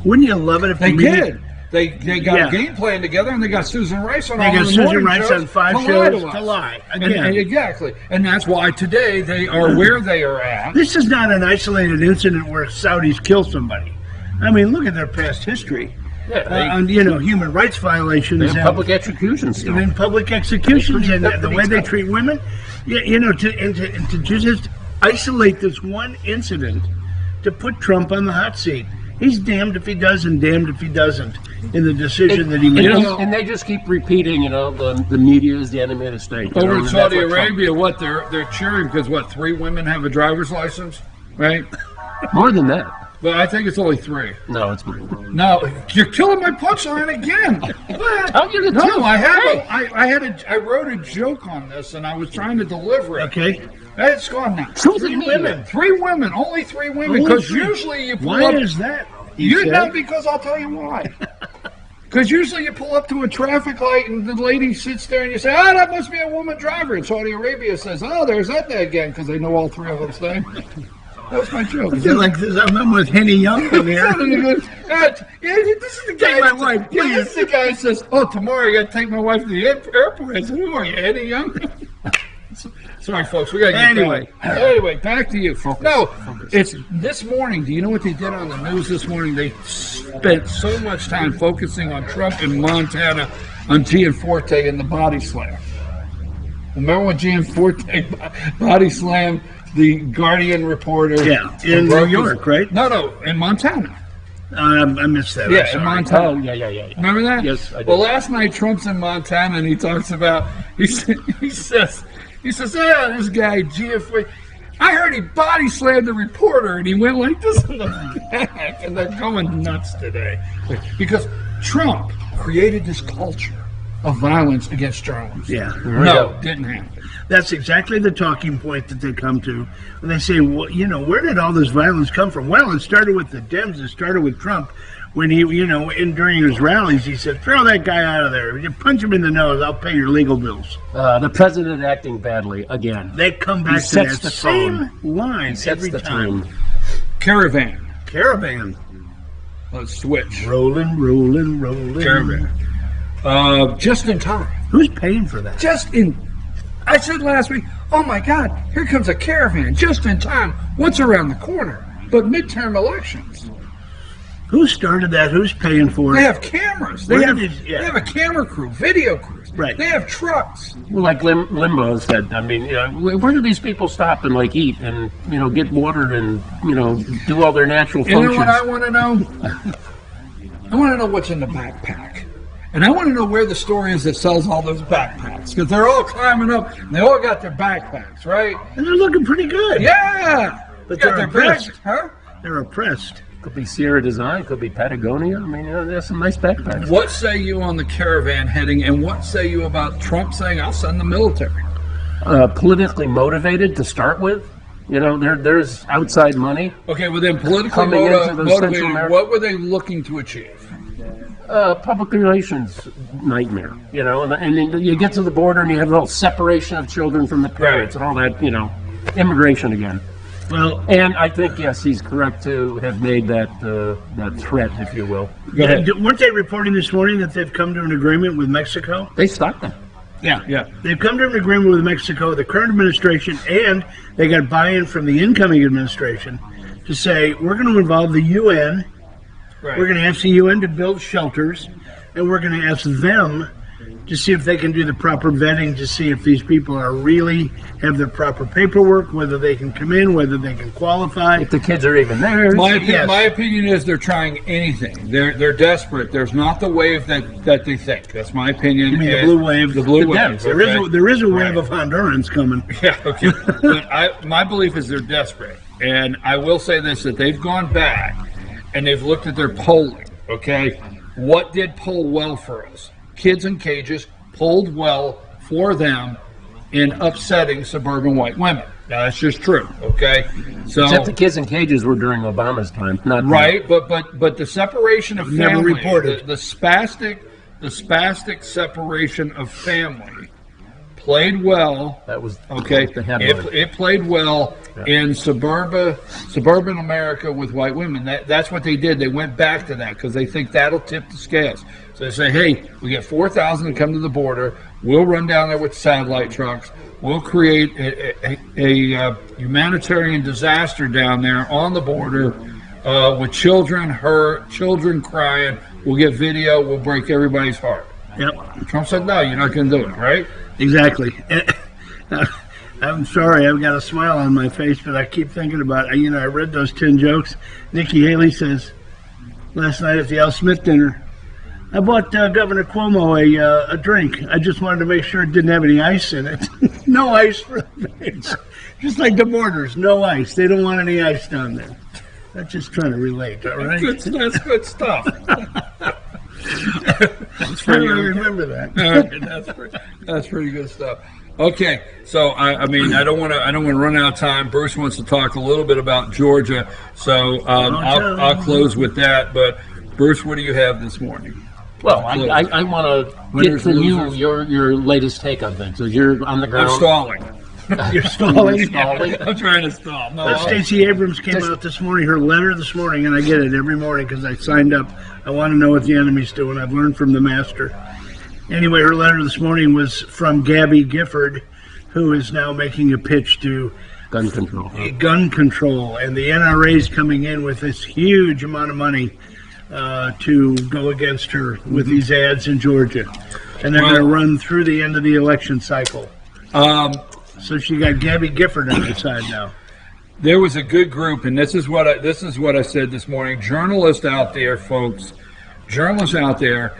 Wouldn't you love it if they the media did? They got a game plan together, and they got Susan Rice on They all got the Susan morning Rice shows on 5 to lie shows to to us. lie. And Again. exactly. And that's why today they are where they are at. This is not an isolated incident where Saudis kill somebody. I mean, look at their past history. Yeah, On human rights violations. they have public executions still. And public executions and the way they treat women. Yeah, to just isolate this one incident to put Trump on the hot seat. He's damned if he does and damned if he doesn't in the decision that he makes. And they just keep repeating, the media is the enemy of the state. Over in and Saudi that's what Trump- Arabia, they're cheering because 3 women have a driver's license, right? More than that. But I think it's only 3. No, it's more. No, you're killing my punchline again. Tell you the truth. No, I have. Hey. I wrote a joke on this, and I was trying to deliver it. Okay. It's gone now. Truth in 3 media. women. 3 women, only 3 women, Only because 3. usually you pull Why up. is that? You know, because I'll tell you why. Because usually you pull up to a traffic light and the lady sits there and you say, "Oh, that must be a woman driver." And Saudi Arabia says, "Oh, there's that day again," because they know all 3 of them's name. That was my joke. Is it like this? I'm with Henny Young in here. This is the guy. Take my wife, Yeah, please. this is the guy who says, "Oh, tomorrow I got to take my wife to the airport." I said, "Who are you, Eddie Young?" Sorry, folks. We got to get Anyway. going. Anyway, back to you. No, it's this morning. Do you know what they did on the news this morning? They spent so much time focusing on Trump in Montana, on Gianforte and the body slam. Remember when Gianforte body slammed the Guardian reporter? Yeah, in New York, right? No, in Montana. I missed that. I'm Yeah, in sorry. Montana. Oh, yeah. Remember that? Yes, I do. Well, last night Trump's in Montana and he talks about he says, "Yeah, this guy Gianforte. I heard he body slammed the reporter and he went like this in the back, and they're going nuts today because Trump created this culture of violence against journalists. Yeah. No, didn't happen. That's exactly the talking point that they come to when they say, well, where did all this violence come from? Well, it started with the Dems. It started with Trump when he, during his rallies, he said, "Throw that guy out of there. You punch him in the nose. I'll pay your legal bills." The president acting badly again. They come back to sets that the same tone. line Sets every the time. tone. Caravan. Let's switch. Rolling. Caravan. Just in time. Who's paying for that? I said last week, "Oh my God, here comes a caravan just in time. What's around the corner?" But midterm elections. Who started that? Who's paying for it? They have cameras. They Where have, did these- yeah. they have a camera crew, video crews. Right. They have trucks. Well, like Limbaugh said, I mean, where do these people stop and eat and get water and do all their natural You functions? know what I want to know? I want to know what's in the backpack. And I want to know where the store is that sells all those backpacks. Because they're all climbing up and they all got their backpacks, right? And they're looking pretty good. Yeah! But Got they're their oppressed. bags, huh? They're oppressed. Could be Sierra Design, could be Patagonia. I mean, there's some nice backpacks. What say you on the caravan heading, and what say you about Trump saying, "I'll send the military"? Politically motivated to start with. There's outside money. Okay, well then politically Coming into those Central motivated, America- what were they looking to achieve? Public relations nightmare, and then you get to the border and you have the whole separation of children from the parents and all that, immigration again. Well, and I think, yes, he's correct to have made that threat, if you will. Go ahead. Weren't they reporting this morning that they've come to an agreement with Mexico? They stopped them. Yeah. They've come to an agreement with Mexico, the current administration, and they got buy-in from the incoming administration to say, we're going to involve the UN. Right. We're going to ask the UN to build shelters, and we're going to ask them to see if they can do the proper vetting to see if these people are really have the proper paperwork, whether they can come in, whether they can qualify. If the kids are even there. My Yes. opinion is they're trying anything. They're desperate. There's not the wave that they think. That's my opinion. You mean the And blue wave? The blue The wave. Dems. Okay? There is a wave Right. of Hondurans coming. Yeah, okay. But my belief is they're desperate. And I will say this, that they've gone back and they've looked at their polling, okay? What did poll well for us? Kids in cages polled well for them in upsetting suburban white women. Now, that's just true, okay? So, Except the kids in cages were during Obama's time, not right, but the separation of Never family, reported. the spastic separation of family played well. That was okay. the headline. It played well in suburban America with white women. That's what they did. They went back to that because they think that'll tip the scales. So they say, hey, we get 4,000 to come to the border. We'll run down there with satellite trucks. We'll create a humanitarian disaster down there on the border with children hurt, children crying. We'll get video. We'll break everybody's heart. Yep. Trump said, no, you're not going to do it, right? Exactly. I'm sorry, I've got a smile on my face, but I keep thinking about it. I read those 10 jokes. Nikki Haley says last night at the Al Smith dinner, I bought Governor Cuomo a drink. I just wanted to make sure it didn't have any ice in it. No ice for the fans. Just like the borders, no ice. They don't want any ice down there. I'm just trying to relate, all right? That's good stuff. That's pretty. I remember that. That's pretty good stuff. Okay, so I don't want to run out of time. Bruce wants to talk a little bit about Georgia, so I'll close with that. But Bruce, what do you have this morning? Well, I want to get from you your latest take on things. So you're on the ground. I'm stalling. You're stalling. I'm trying to stall. No, Stacey Abrams came out this morning, her letter this morning, and I get it every morning because I signed up. I want to know what the enemy's doing. I've learned from the master. Anyway, her letter this morning was from Gabby Gifford, who is now making a pitch to gun control. Gun control, and the NRA's coming in with this huge amount of money to go against her with these ads in Georgia, and they're going to run through the end of the election cycle. So she got Gabby Gifford on her side now. There was a good group, and this is what I said this morning. Journalists out there, folks. Journalists out there.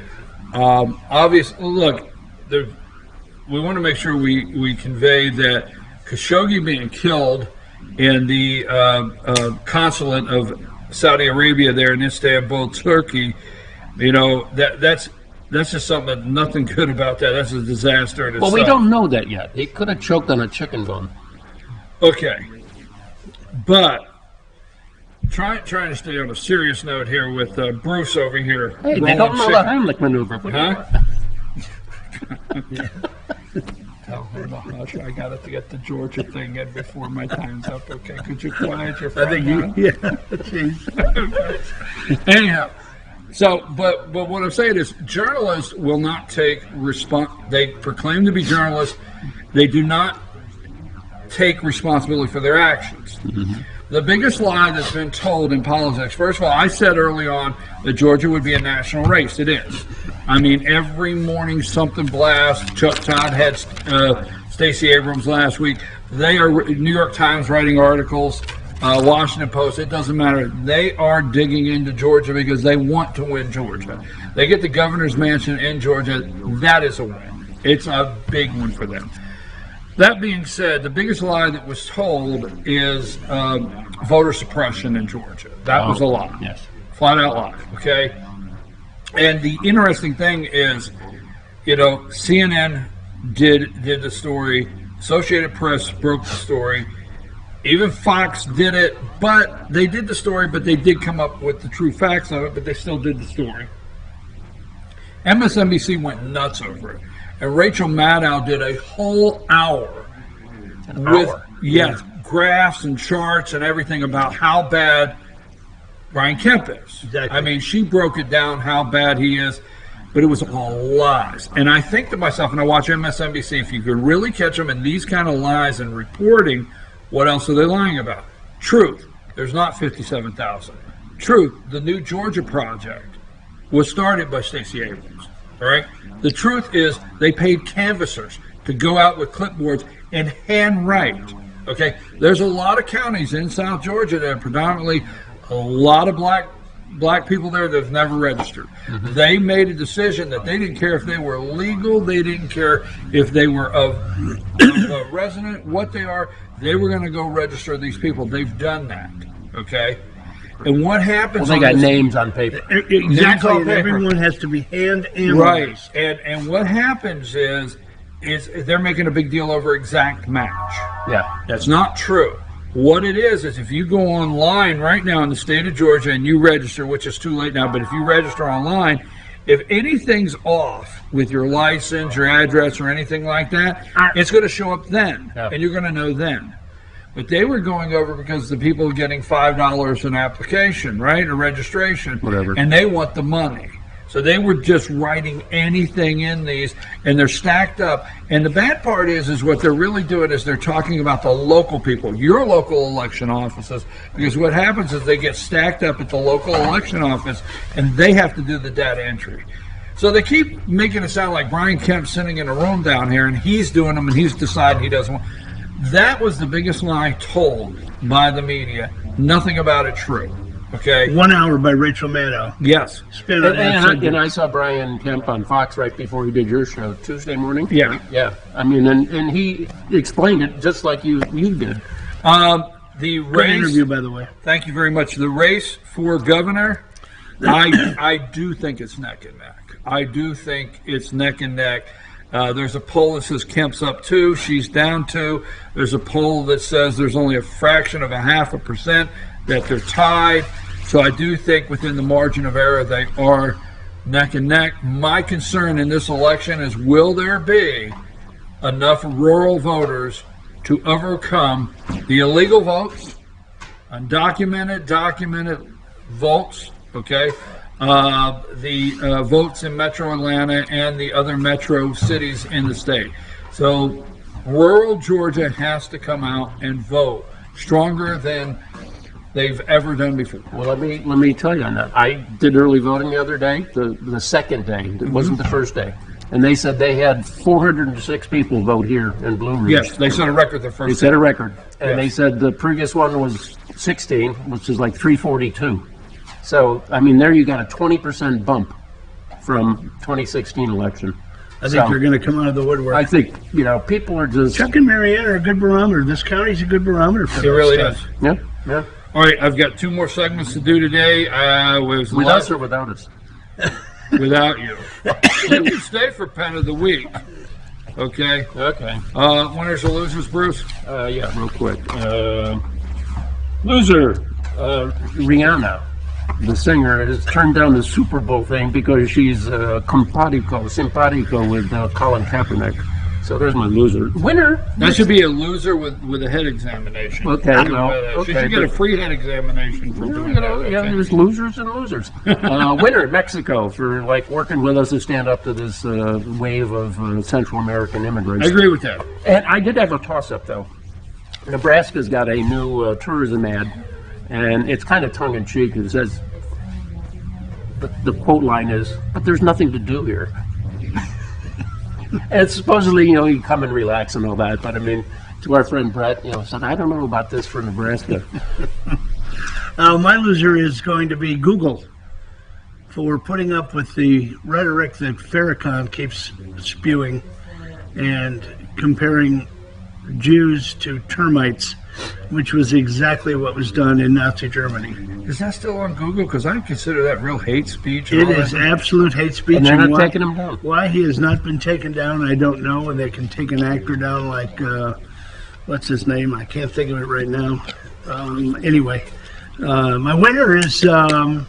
Obviously, look. We want to make sure we convey that Khashoggi being killed in the consulate of Saudi Arabia there in Istanbul, Turkey. That's just something. Nothing good about that. That's a disaster. Well, we don't know that yet. He could have choked on a chicken bone. Okay. But trying to stay on a serious note here with Bruce over here. Hey, they don't know the Heimlich maneuver. Huh? Tell her to hush. I got to get the Georgia thing in before my time's up. Okay, could you quiet your phone? I think Anyhow, so but what I'm saying is, journalists will not take They proclaim to be journalists. They do not take responsibility for their actions. Mm-hmm. The biggest lie that's been told in politics, first of all, I said early on that Georgia would be a national race. It is. I mean, every morning something blasts. Todd had Stacey Abrams last week. They are New York Times writing articles, Washington Post. It doesn't matter. They are digging into Georgia because they want to win Georgia. They get the governor's mansion in Georgia. That is a win. It's a big one for them. That being said, the biggest lie that was told is voter suppression in Georgia. That was a lie. Yes. Flat out lie. Okay? And the interesting thing is, CNN did the story. Associated Press broke the story. Even Fox did it, but they did the story, but they did come up with the true facts of it, but they still did the story. MSNBC went nuts over it. And Rachel Maddow did a whole hour with graphs and charts and everything about how bad Brian Kemp is. Exactly. I mean, she broke it down how bad he is, but it was all lies. And I think to myself, when I watch MSNBC, if you could really catch them in these kind of lies and reporting, what else are they lying about? Truth. There's not 57,000. Truth. The new Georgia project was started by Stacey Abrams. All right. The truth is they paid canvassers to go out with clipboards and handwrite. Okay. There's a lot of counties in South Georgia that are predominantly a lot of black people there that have never registered. Mm-hmm. They made a decision that they didn't care if they were legal. They didn't care if they were of a resident, what they are. They were going to go register these people. They've done that. Okay. And what happens? Well, they got names on paper. Exactly, and everyone has to be hand analyzed. Right, and what happens is they're making a big deal over exact match. Yeah, that's not true. What it is if you go online right now in the state of Georgia and you register, which is too late now, but if you register online, If anything's off with your license, your address, or anything like that, it's going to show up then, and you're going to know then. But they were going over because the people are getting $5 an application, right, or registration, Whatever. and they want the money. So they were just writing anything in these, and they're stacked up. And the bad part is what they're really doing is they're talking about the local people, your local election offices, because what happens is they get stacked up at the local election office, and they have to do the data entry. So they keep making it sound like Brian Kemp's sitting in a room down here, and he's doing them, and he's deciding he doesn't want. That was the biggest lie told by the media. Nothing about it true. Okay. 1 hour by Rachel Maddow. Yes. Spin on that subject. And I saw Brian Kemp on Fox right before he did your show Tuesday morning. Yeah. Yeah. I mean, and he explained it just like you did. The Good race. interview, by the way. Thank you very much. The race for governor, I do think it's neck and neck. I do think it's neck and neck. There's a poll that says Kemp's up 2, she's down 2. There's a poll that says there's only a fraction of 0.5% that they're tied. So I do think within the margin of error they are neck and neck. My concern in this election is, will there be enough rural voters to overcome the illegal votes, undocumented, documented votes, okay? The votes in Metro Atlanta and the other metro cities in the state. So rural Georgia has to come out and vote stronger than they've ever done before. Well, let me tell you on that. I did early voting the other day, the second day. It wasn't the first day. And they said they had 406 people vote here in Blue Ridge. Yes, they set a record the first They set day. a record. And Yes. they said the previous one was 16, which is like 342. So, I mean, there you got a 20% bump from 2016 election. I think they're going to come out of the woodwork. I think, people are just... Chuck and Marianne are a good barometer. This county's a good barometer for It that really stuff. is. Yeah, yeah. All right, I've got 2 more segments to do today. With us or without us? Without you. You can stay for Pet of the Week. Okay. Okay. Winners or losers, Bruce? Yeah, real quick. Loser. Rihanna, the singer, has turned down the Super Bowl thing because she's simpatico with Colin Kaepernick. So there's my loser. Winner. That should be a loser with a head examination. Okay, She should get a free head examination for doing that. Yeah, Okay. there's losers and losers. Winner, Mexico, for working with us to stand up to this wave of Central American immigrants. I agree with that. And I did have a toss-up, though. Nebraska's got a new tourism ad, and it's kind of tongue-in-cheek. It says, the quote line is, "But there's nothing to do here." And supposedly, you can come and relax and all that. But I mean, to our friend Brett, said, I don't know about this for Nebraska. My loser is going to be Google for putting up with the rhetoric that Farrakhan keeps spewing and comparing Jews to termites, which was exactly what was done in Nazi Germany. Is that still on Google? Because I consider that real hate speech. It is absolute hate speech. And they're not why, taking him down. Why he has not been taken down, I don't know. And they can take an actor down like, what's his name? I can't think of it right now. Anyway, my winner is, you got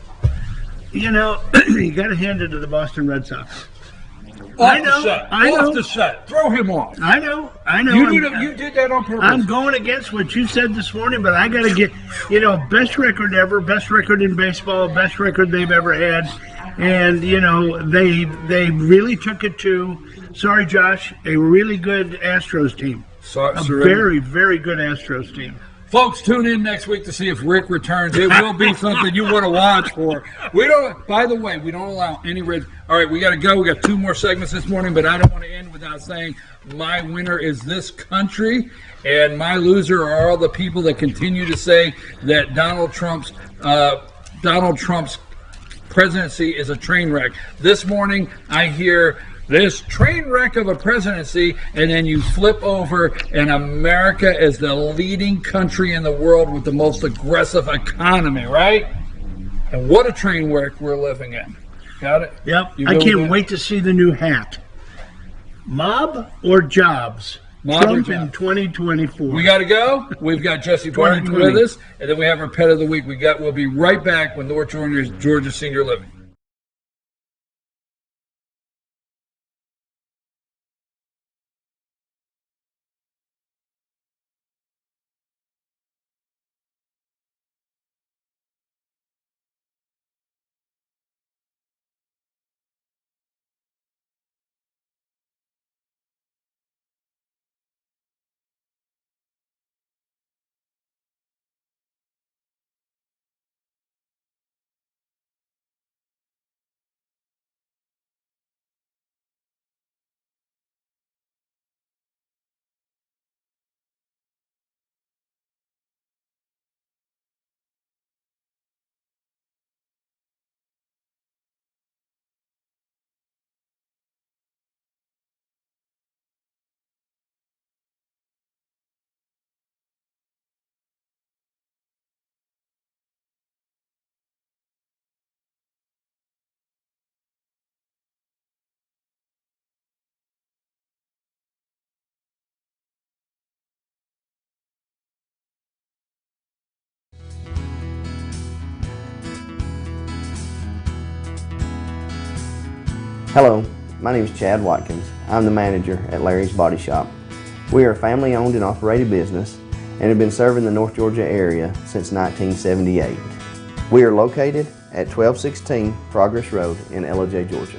to hand it to the Boston Red Sox. Off the set. Throw him off. I know. You did that on purpose. I'm going against what you said this morning, but I got to get, best record ever, best record in baseball, best record they've ever had. And, they really took it to, sorry, Josh, a really good Astros team. A very, very good Astros team. Folks, tune in next week to see if Rick returns. It will be something you want to watch for. By the way, we don't allow any red. All right, we got to go. We got 2 more segments this morning, but I don't want to end without saying my winner is this country, and my loser are all the people that continue to say that Donald Trump's presidency is a train wreck. This morning, I hear this train wreck of a presidency, and then you flip over, and America is the leading country in the world with the most aggressive economy, right? And what a train wreck we're living in. Got it? Yep. I can't wait to see the new hat. Mob or Jobs? Trump in 2024. We got to go. We've got Jesse Barton with us, and then we have our Pet of the Week. We'll be right back with North Georgia Senior Living. Hello, my name is Chad Watkins. I'm the manager at Larry's Body Shop. We are a family-owned and operated business and have been serving the North Georgia area since 1978. We are located at 1216 Progress Road in LJ, Georgia.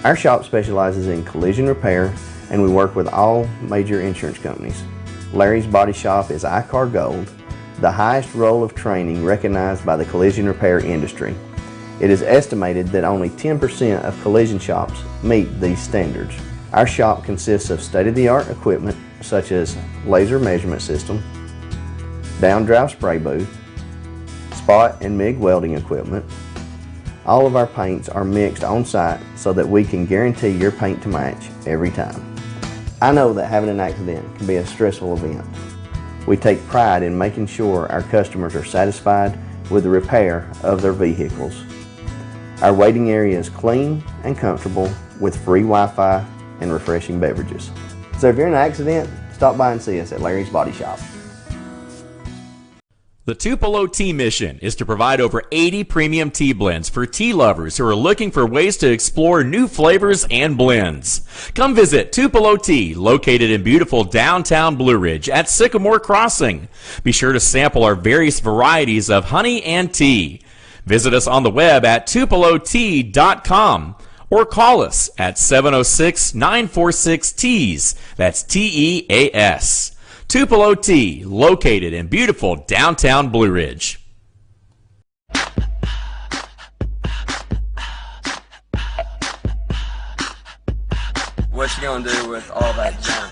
Our shop specializes in collision repair and we work with all major insurance companies. Larry's Body Shop is ICAR Gold, the highest role of training recognized by the collision repair industry. It is estimated that only 10% of collision shops meet these standards. Our shop consists of state-of-the-art equipment such as laser measurement system, down-drive spray booth, spot and MIG welding equipment. All of our paints are mixed on site so that we can guarantee your paint to match every time. I know that having an accident can be a stressful event. We take pride in making sure our customers are satisfied with the repair of their vehicles. Our waiting area is clean and comfortable with free Wi-Fi and refreshing beverages. So if you're in an accident, stop by and see us at Larry's Body Shop. The Tupelo Tea Mission is to provide over 80 premium tea blends for tea lovers who are looking for ways to explore new flavors and blends. Come visit Tupelo Tea, located in beautiful downtown Blue Ridge at Sycamore Crossing. Be sure to sample our various varieties of honey and tea. Visit us on the web at tupelotea.com or call us at 706-946-TEAS. That's TEAS. Tupelo Tea, located in beautiful downtown Blue Ridge. What you gonna do with all that junk?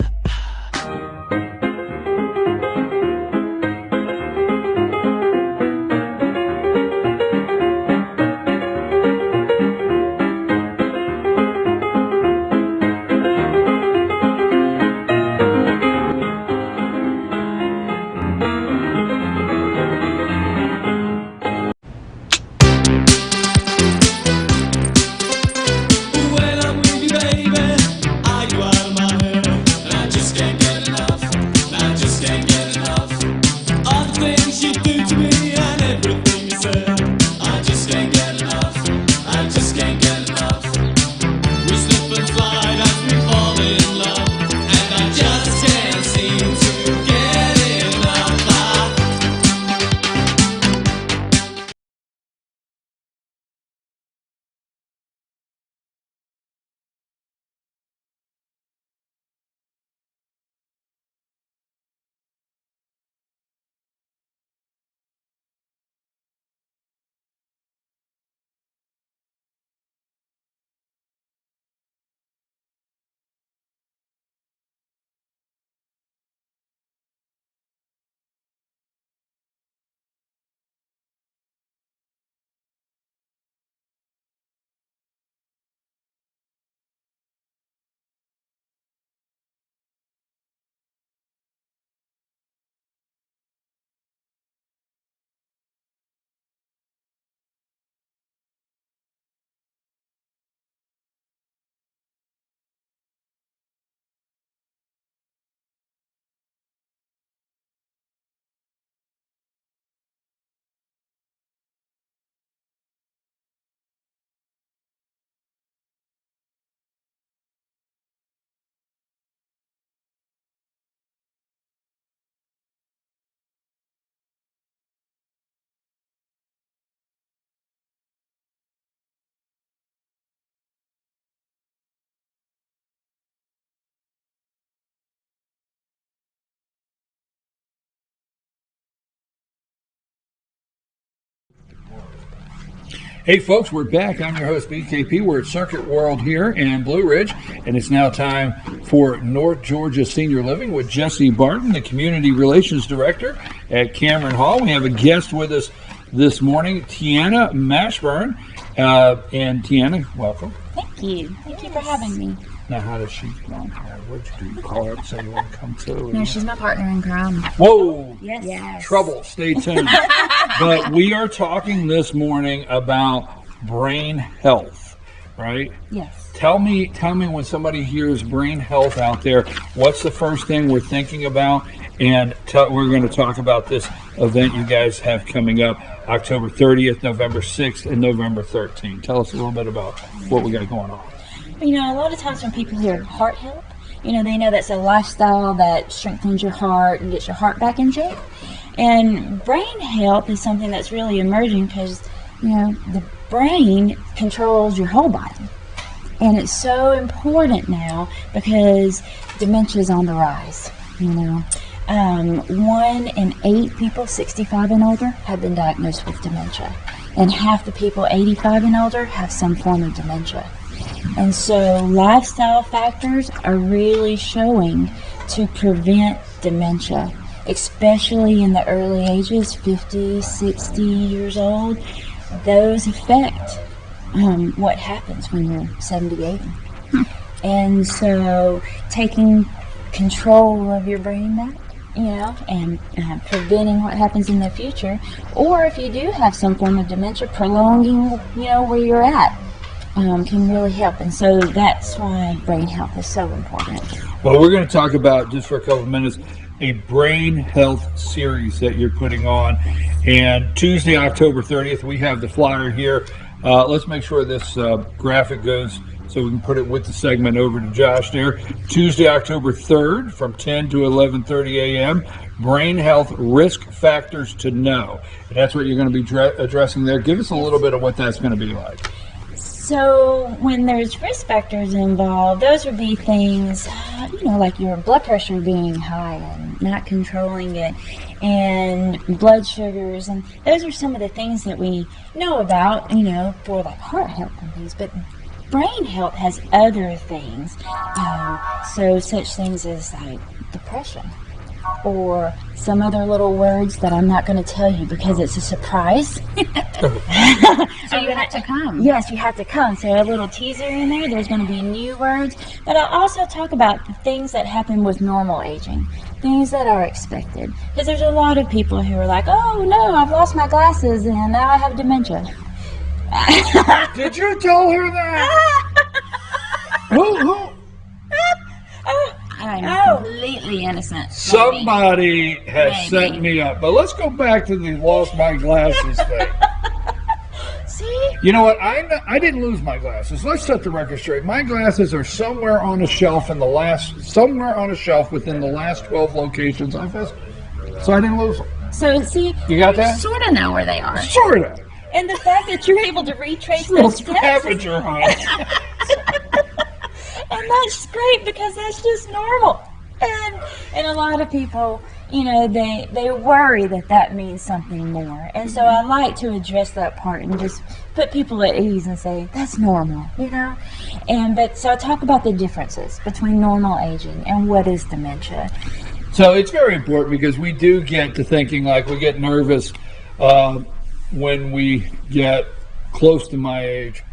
Hey folks, we're back. I'm your host BKP. We're at Circuit World here in Blue Ridge, and it's now time for North Georgia Senior Living with Jesse Barton, the Community Relations Director at Cameron Hall. We have a guest with us this morning, Tiana Mashburn. And Tiana, welcome. Thank you. Thank you for having me. Now, how does she long hair? What'd you do? You call her up and say you want to come too? No, she's my partner in crime. Whoa! Yes. Trouble. Stay tuned. But we are talking this morning about brain health, right? Yes. Tell me when somebody hears brain health out there, what's the first thing we're thinking about? And we're going to talk about this event you guys have coming up October 30th, November 6th, and November 13th. Tell us a little bit about what we got going on. You know, a lot of times when people hear heart health, you know, they know that's a lifestyle that strengthens your heart and gets your heart back in shape. And brain health is something that's really emerging because, you know, the brain controls your whole body. And it's so important now because dementia is on the rise, you know. 1 in 8 people 65 and older have been diagnosed with dementia. And half the people 85 and older have some form of dementia. And so lifestyle factors are really showing to prevent dementia, especially in the early ages, 50, 60 years old. Those affect what happens when you're 70, 80. And so taking control of your brain back, you know, and preventing what happens in the future, or if you do have some form of dementia, prolonging, you know, where you're at, can really help. And so that's why brain health is so important. Well, we're going to talk about, just for a couple of minutes, a brain health series that you're putting on. And Tuesday, October 30th, we have the flyer here. Let's make sure this graphic goes so we can put it with the segment over to Josh there. Tuesday, October 3rd from 10 to 11:30 a.m. Brain health risk factors to know. And that's what you're going to be addressing there. Give us a little bit of what that's going to be like. So when there's risk factors involved, those would be things, you know, like your blood pressure being high and not controlling it, and blood sugars, and those are some of the things that we know about, you know, for like heart health and things. But brain health has other things, so such things as like depression, or some other little words that I'm not going to tell you because it's a surprise. So you have to come. Yes, you have to come. So a little teaser in there. There's going to be new words. But I'll also talk about the things that happen with normal aging, things that are expected. Because there's a lot of people who are like, oh no, I've lost my glasses and now I have dementia. Did you tell her that? Who? I'm completely innocent. Somebody has set me up. But let's go back to the lost my glasses thing. See? You know what? I didn't lose my glasses. Let's set the record straight. My glasses are somewhere on a shelf within the last 12 locations I visited. So I didn't lose them. So see, you got that? Sort of know where they are. Sort of. And the fact that you're able to retrace Little those steps. scavenger hunt. And that's great because that's just normal. And a lot of people, you know, they worry that means something more. And so I like to address that part and just put people at ease and say, that's normal, you know? So I talk about the differences between normal aging and what is dementia. So it's very important because we do get to thinking, like, we get nervous when we get close to my age.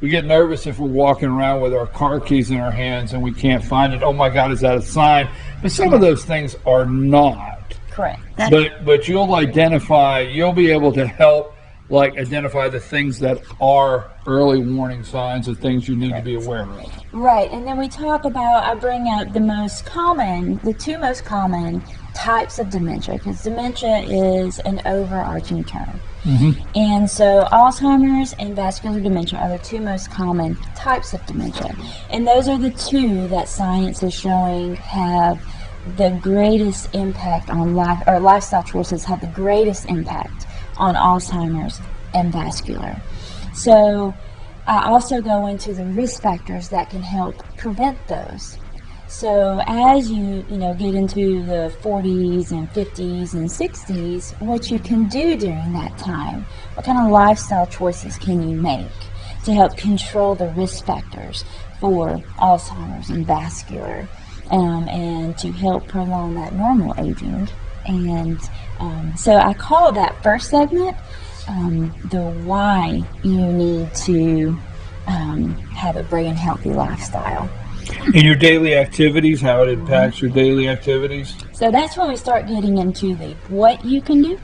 We get nervous if we're walking around with our car keys in our hands and we can't find it. Oh my God, is that a sign? But some of those things are not. Correct. But you'll be able to help, like, identify the things that are early warning signs of things you need to be aware of. Right, and then we talk about, I bring up the two most common types of dementia, because dementia is an overarching term. Mm-hmm. And so Alzheimer's and vascular dementia are the two most common types of dementia. And those are the two that science is showing have the greatest impact on life, or lifestyle choices have the greatest impact on Alzheimer's and vascular. So I also go into the risk factors that can help prevent those. So as you get into the 40s and 50s and 60s, what you can do during that time, what kind of lifestyle choices can you make to help control the risk factors for Alzheimer's and vascular, and to help prolong that normal aging. And so I call that first segment the why you need to have a brain healthy lifestyle. In your daily activities, how it impacts your daily activities? So that's when we start getting into the what you can do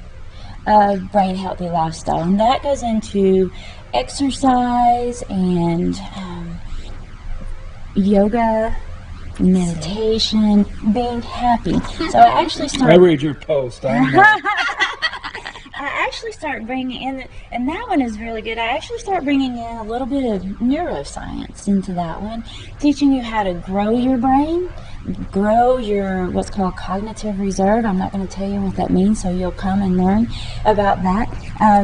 of brain healthy lifestyle. And that goes into exercise and yoga, meditation, being happy. So I actually I started. read your post. I know. I actually start bringing in, and that one is really good. I actually start bringing in a little bit of neuroscience into that one, teaching you how to grow your brain, grow your what's called cognitive reserve. I'm not going to tell you what that means, so you'll come and learn about that.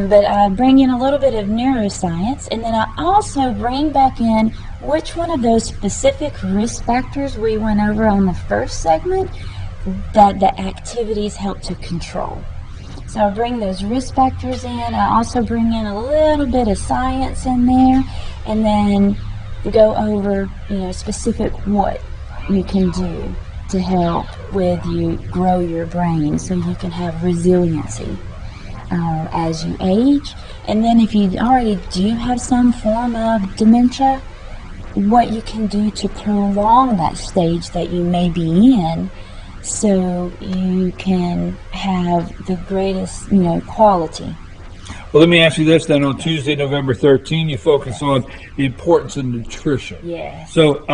But I bring in a little bit of neuroscience, and then I also bring back in which one of those specific risk factors we went over on the first segment that the activities help to control. So I bring those risk factors in. I also bring in a little bit of science in there, and then go over, specific what you can do to help with you grow your brain so you can have resiliency as you age. And then if you already do have some form of dementia, what you can do to prolong that stage that you may be in, so you can have the greatest, quality. Well, let me ask you this then. On Tuesday, November 13, you focus on the importance of nutrition. Yes. So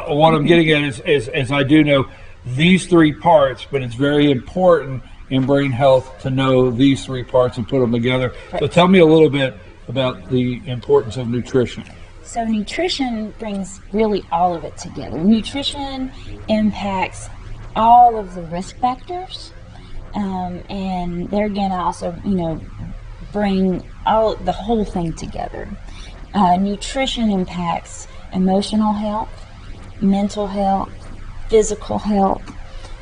what I'm getting at is I do know these three parts, but it's very important in brain health to know these three parts and put them together. Right. So tell me a little bit about the importance of nutrition. So nutrition brings really all of it together. Nutrition impacts all of the risk factors, and there again I also bring the whole thing together. Nutrition impacts emotional health, mental health, physical health,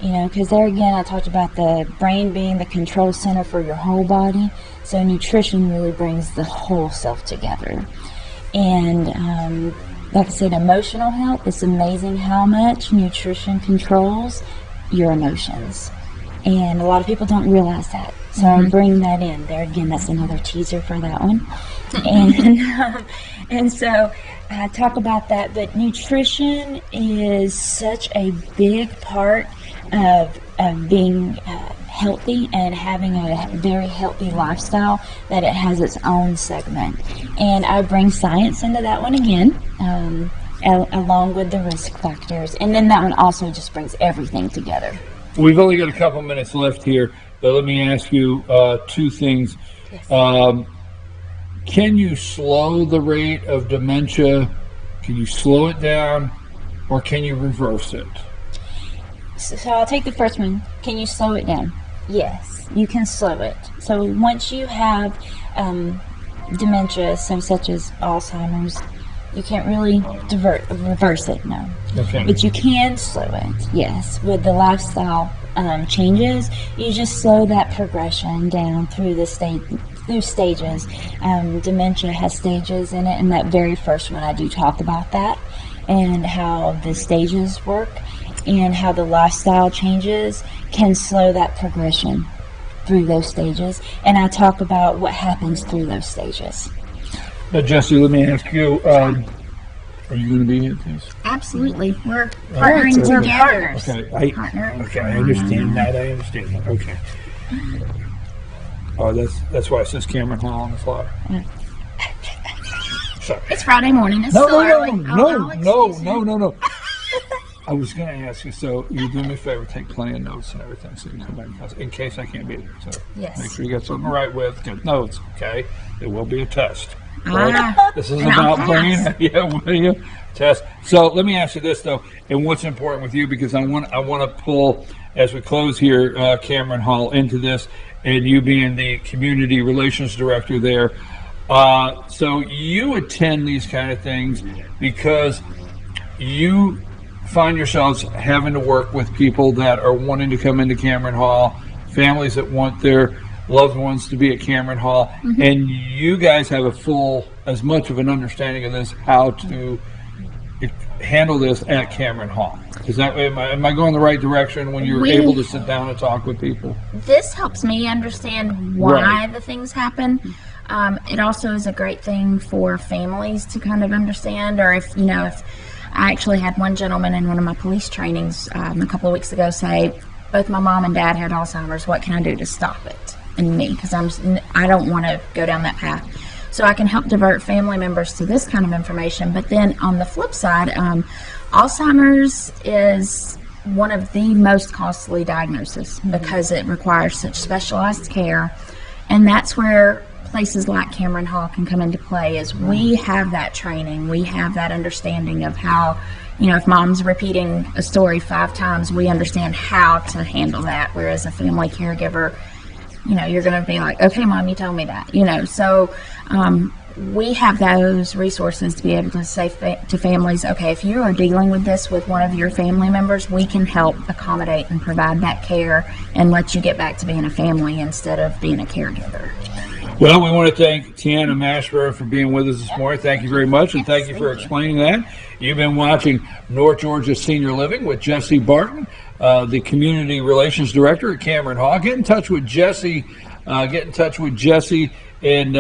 because there again I talked about the brain being the control center for your whole body, so nutrition really brings the whole self together. And like I said, emotional health, it's amazing how much nutrition controls your emotions, and a lot of people don't realize that, so I bring that in there again. That's another teaser for that one. And so I talk about that, but nutrition is such a big part of being healthy and having a very healthy lifestyle that it has its own segment, and I bring science into that one again, along with the risk factors, and then that one also just brings everything together. We've only got a couple minutes left here, but let me ask you two things. Yes. Can you slow the rate of dementia? Can you slow it down, or can you reverse it? So I'll take the first one. Can you slow it down? Yes, you can slow it. So once you have dementia, such as Alzheimer's, you can't really reverse it, no. Okay. But you can slow it, yes. With the lifestyle changes, you just slow that progression down through the stages. Dementia has stages in it, and that very first one I do talk about that and how the stages work and how the lifestyle changes can slow that progression through those stages. And I talk about what happens through those stages. Now, Jesse, let me ask you, are you going to be at these? Absolutely. We're partnering together. Okay, I understand that. Okay. Oh, that's why it says Cameron Hall on the flyer. Sorry. It's Friday morning. It's still early. No. I was going to ask you, so you do me a favor, take plenty of notes and everything so you can come back in case I can't be there. So yes. Make sure you got something to write with, get notes, okay? It will be a test. Right? This is about bringing test. So let me ask you this, though, and what's important with you, because I want to pull, as we close here, Cameron Hall into this, and you being the community relations director there. So you attend these kind of things because you find yourselves having to work with people that are wanting to come into Cameron Hall, families that want their loved ones to be at Cameron Hall, and you guys have as much of an understanding of this, how to handle this at Cameron Hall. Is that, am I going the right direction when you're able to sit down and talk with people? This helps me understand why the things happen. It also is a great thing for families to kind of understand, or if I actually had one gentleman in one of my police trainings a couple of weeks ago say, both my mom and dad had Alzheimer's. What can I do to stop it in me? Because I don't want to go down that path. so I can help divert family members to this kind of information. But then on the flip side, Alzheimer's is one of the most costly diagnoses because it requires such specialized care, and that's where places like Cameron Hall can come into play. Is we have that training, we have that understanding of how, if mom's repeating a story 5 times, we understand how to handle that, whereas a family caregiver, you're going to be like, okay, Mom, you told me that, so we have those resources to be able to say to families, okay, if you are dealing with this with one of your family members, we can help accommodate and provide that care and let you get back to being a family instead of being a caregiver. Well, we want to thank Tiana Mashburn for being with us this morning. Thank you very much, and thank you for explaining that. You've been watching North Georgia Senior Living with Jesse Barton, the Community Relations Director at Cameron Hall. Get in touch with Jesse. And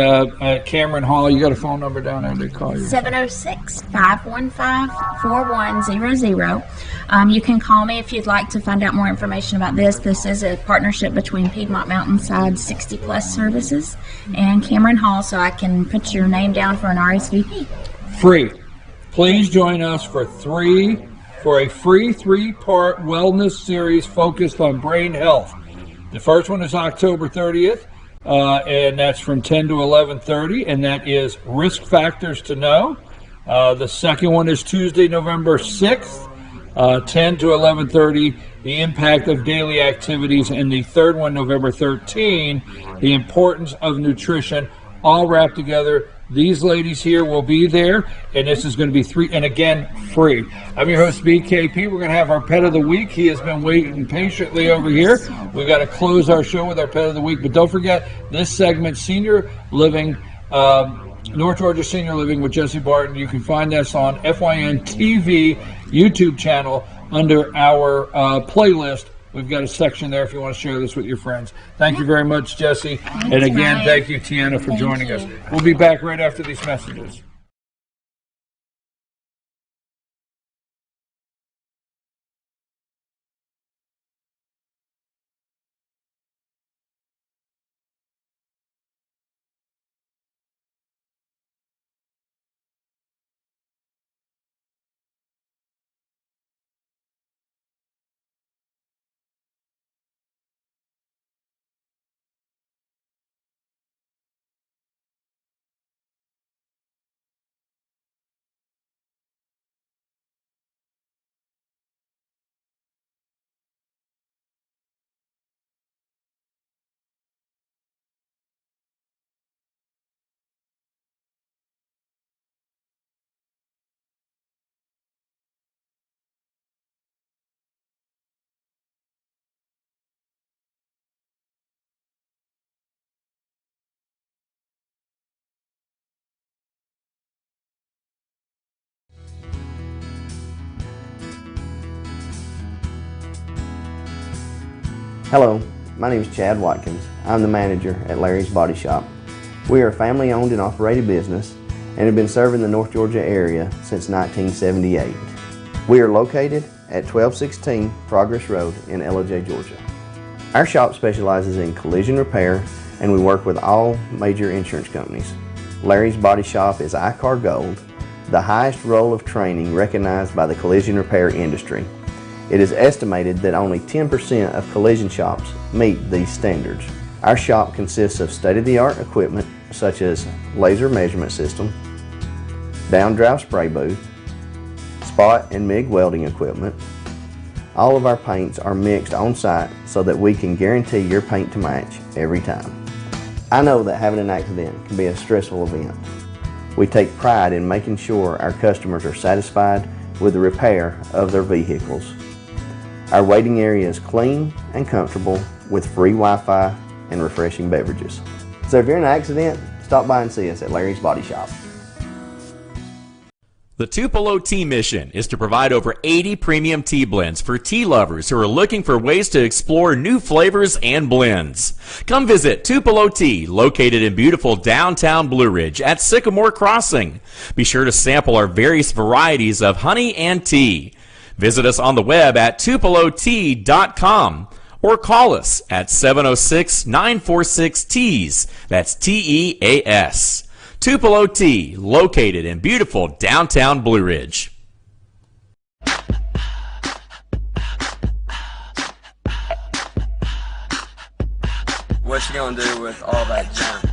Cameron Hall, you got a phone number down there to call you? 706-515-4100. You can call me if you'd like to find out more information about this. This is a partnership between Piedmont Mountainside 60-plus services and Cameron Hall, so I can put your name down for an RSVP. Free. Please join us for a free 3-part wellness series focused on brain health. The first one is October 30th. And that's from 10 to 11:30, and that is risk factors to know. The second one is Tuesday, November 6th, 10 to 11:30, the impact of daily activities, and the third one, November 13, the importance of nutrition, all wrapped together. These ladies here will be there, and this is going to be free. I'm your host, BKP. We're going to have our Pet of the Week. He has been waiting patiently over here. We've got to close our show with our Pet of the Week, but don't forget this segment, Senior Living, North Georgia Senior Living with Jesse Barton. You can find us on FYN TV YouTube channel under our playlist. We've got a section there if you want to share this with your friends. Thank you very much, Jesse. And again, thank you, Tiana, for joining us. We'll be back right after these messages. Hello, my name is Chad Watkins. I'm the manager at Larry's Body Shop. We are a family-owned and operated business and have been serving the North Georgia area since 1978. We are located at 1216 Progress Road in LJ, Georgia. Our shop specializes in collision repair, and we work with all major insurance companies. Larry's Body Shop is ICAR Gold, the highest role of training recognized by the collision repair industry. It is estimated that only 10% of collision shops meet these standards. Our shop consists of state-of-the-art equipment such as laser measurement system, down-drive spray booth, spot and MIG welding equipment. All of our paints are mixed on site so that we can guarantee your paint to match every time. I know that having an accident can be a stressful event. We take pride in making sure our customers are satisfied with the repair of their vehicles. Our waiting area is clean and comfortable with free Wi-Fi and refreshing beverages. So if you're in an accident, stop by and see us at Larry's Body Shop. The Tupelo Tea mission is to provide over 80 premium tea blends for tea lovers who are looking for ways to explore new flavors and blends. Come visit Tupelo Tea, located in beautiful downtown Blue Ridge at Sycamore Crossing. Be sure to sample our various varieties of honey and tea. Visit us on the web at tupelotea.com or call us at 706-946-TEAS. That's TEAS. Tupelo Tea, located in beautiful downtown Blue Ridge. What you gonna do with all that junk?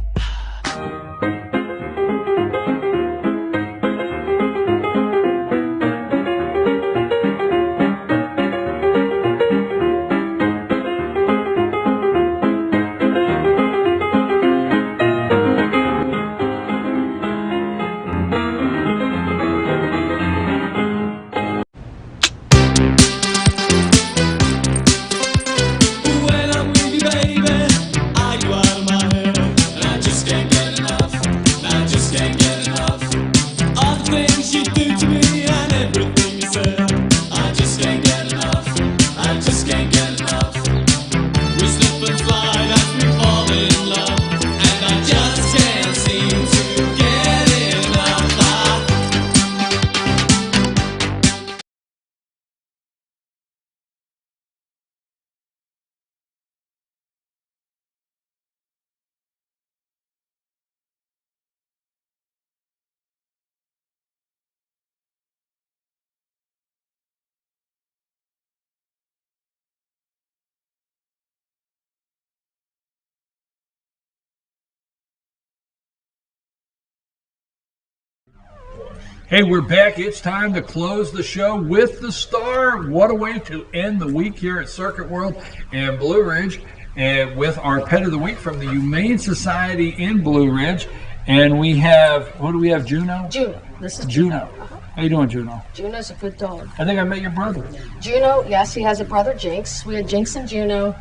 Hey, we're back. It's time to close the show with the star. What a way to end the week here at Circuit World and Blue Ridge, and with our pet of the week from the Humane Society in Blue Ridge. And we have, what do we have, Juno? Juno. This is Juno. How you doing, Juno? Juno's a good dog. I think I met your brother. Juno, yes, he has a brother, Jinx. We had Jinx and Juno.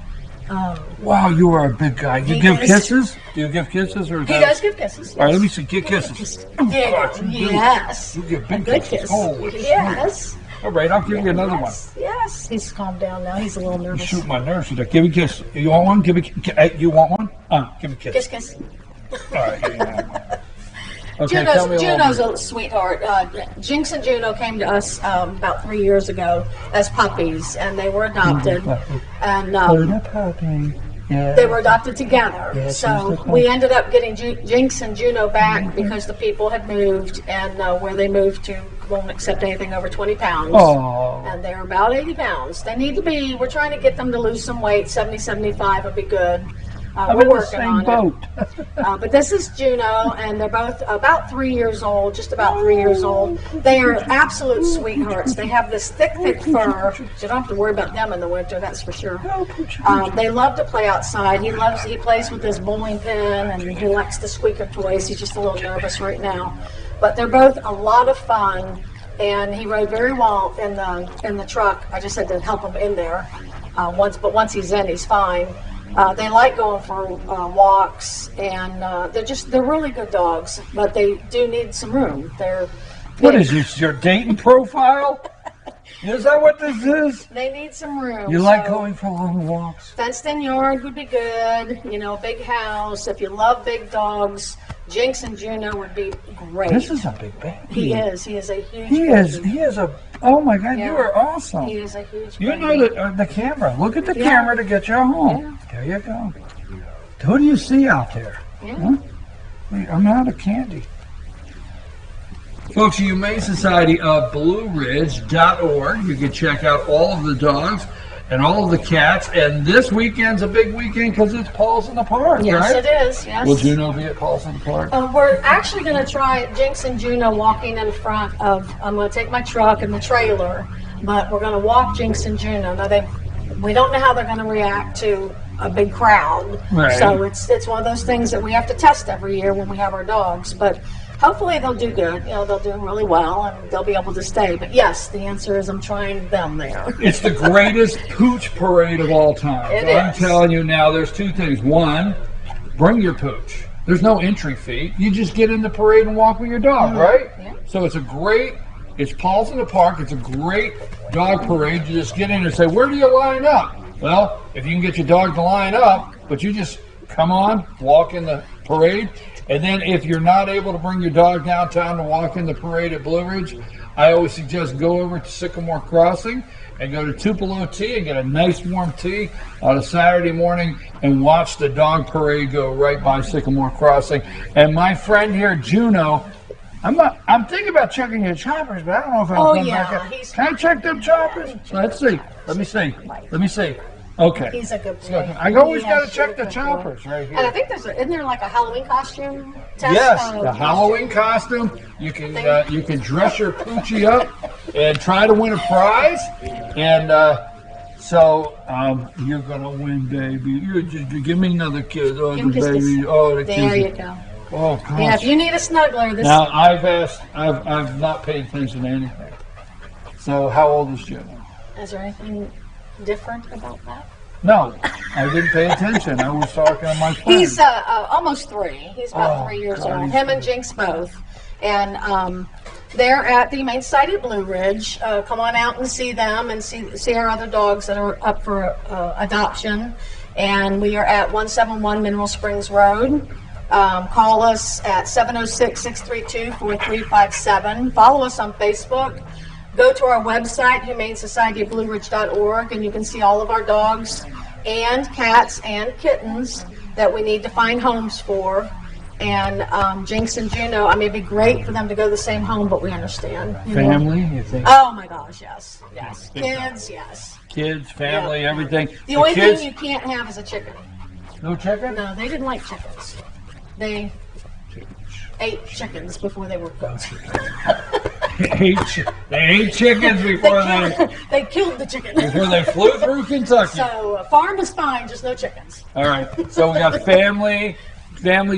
Wow, you are a big guy. You give kisses? Do you give kisses? Or He does give kisses. All right, let me see. Give kisses. Yes. You give big A good kisses. kiss. Holy Yes. shit. All right, I'll give you another one. Yes. He's calmed down now. He's a little You nervous. shoot my nerves. Give me a kiss. You want one? Give me. You want one? Give me a kiss. Kiss, kiss. All right, here you have one. Okay, tell me a little Juno's bit. a sweetheart. Jinx and Juno came to us about 3 years ago as puppies, and they were adopted. And they were adopted together. Yeah, So we ended up getting Jinx and Juno back because the people had moved, and where they moved to won't accept anything over 20 pounds. Oh. And they're about 80 pounds. They need to be, we're trying to get them to lose some weight. 70, 75 would be good. I'm We're in the working same on boat. it. But this is Juno, and they're both about 3 years old, just about 3 years old. They are absolute sweethearts. They have this thick, thick fur. You don't have to worry about them in the winter, that's for sure. They love to play outside. He plays with his bowling pin, and he likes the squeaker toys. He's just a little nervous right now. But they're both a lot of fun, and he rode very well in the truck. I just had to help him in there but once he's in, he's fine. They like going for walks, and they're really good dogs, but they do need some room. What is this, your dating profile? Is that what this is? They need some room. You like going for long walks? Fenced-in yard would be good. Big house. If you love big dogs, Jinx and Juno would be great. This is a big baby. He is. He is a huge. He is a. Oh my God! Yeah. You are awesome. He is a huge. You know the camera. Look at the camera to get you home. Yeah. There you go. Who do you see out there? Yeah. Huh? Wait, I'm out of candy. Folks, Humane Society of BlueRidge.org. You can check out all of the dogs and all of the cats. And this weekend's a big weekend because it's Paws in the Park, yes, right? Yes, it is. Yes. Will Juno be at Paws in the Park? We're actually going to try Jinx and Juno walking in front of. I'm going to take my truck and the trailer, but we're going to walk Jinx and Juno. Now we don't know how they're going to react to a big crowd, right. So it's one of those things that we have to test every year when we have our dogs, but. Hopefully they'll do good. They'll do really well, and they'll be able to stay. But yes, the answer is I'm trying them there. It's the greatest pooch parade of all time. I'm telling you now, there's two things. One, bring your pooch. There's no entry fee. You just get in the parade and walk with your dog, right? Yeah. So it's Paws in the Park. It's a great dog parade. You just get in and say, where do you line up? Well, if you can get your dog to line up, but you just come on, walk in the parade. And then if you're not able to bring your dog downtown to walk in the parade at Blue Ridge, I always suggest go over to Sycamore Crossing and go to Tupelo Tea and get a nice warm tea on a Saturday morning and watch the dog parade go right by Sycamore Crossing. And my friend here, Juno, I'm thinking about checking your choppers, but I don't know if I'll come back up. Can I check them choppers? Let's see. Let me see. Okay. He's a good boy. I always got to check the choppers right here. And I think isn't there like a Halloween costume test? Yes, the Halloween costume. You can dress your poochie up and try to win a prize. And so you're gonna win, baby. You just give me another kiss. Oh, the baby. Oh, the kiss. There you go. Oh, gosh. Yeah, if you need a snuggler, this. Now I've not paid attention to anything. So how old is Jim? Is there anything different about that? No, I didn't pay attention. I was talking to my friend. He's almost 3. He's about 3 years God, old. Him and Jinx both. And they're at the Humane Society of Blue Ridge. Come on out and see them and see our other dogs that are up for adoption. And we are at 171 Mineral Springs Road. Call us at 706-632-4357. Follow us on Facebook. Go to our website, humanesocietyofblueridge.org, and you can see all of our dogs and cats and kittens that we need to find homes for. And Jinx and Juno, I mean, it'd be great for them to go to the same home, but we understand. Family, you think? Oh my gosh, yes. Kids, yes. Kids, family, everything. The only thing you can't have is a chicken. No chicken? No, they didn't like chickens. They ate chickens before they were cooked. They ate chickens before they killed the chicken. Before they flew through Kentucky. So farm is fine, just no chickens. All right. So we got family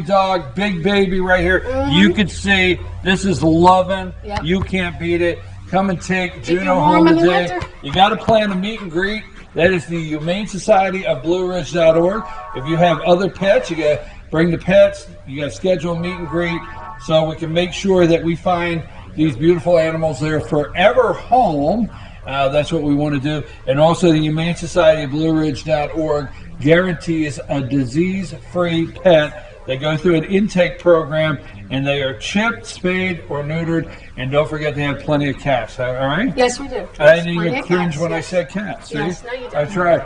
dog, big baby right here. Mm-hmm. You can see this is loving. Yep. You can't beat it. Come and take Juno home today. You got to plan a meet and greet. That is the Humane Society of BlueRidge.org. If you have other pets, you got to bring the pets. You got to schedule a meet and greet so we can make sure that we find these beautiful animals their forever home. That's what we want to do. And also the Humane Society of BlueRidge.org guarantees a disease-free pet. They go through an intake program, and they are chipped, spayed, or neutered. And don't forget they have plenty of cats. All right? Yes, we do. I didn't even cringe when I said cats. See? Yes, no, you didn't. I tried.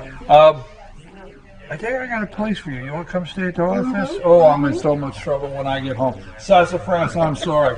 I think I got a place for you. You want to come stay at the office? Oh, I'm in so much trouble when I get home. Sassafras, I'm sorry.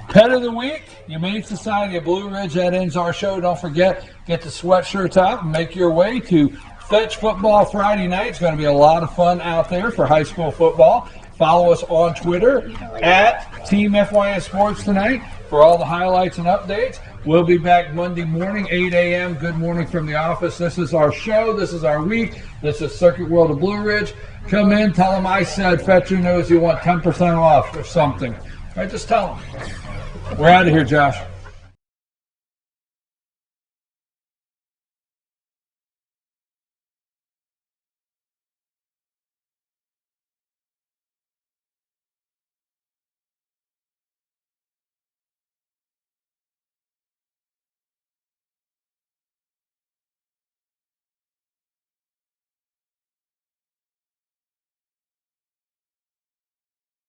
Pet of the Week, Humane Society of Blue Ridge. That ends our show. Don't forget, get the sweatshirts out and make your way to Fetch Football Friday night. It's going to be a lot of fun out there for high school football. Follow us on Twitter at Team FYS Sports Tonight for all the highlights and updates. We'll be back Monday morning, 8 a.m. Good morning from the office. This is our show. This is our week. This is Circuit World of Blue Ridge. Come in, tell them I said Fetcher knows you want 10% off or something. All right, just tell them. We're out of here, Josh.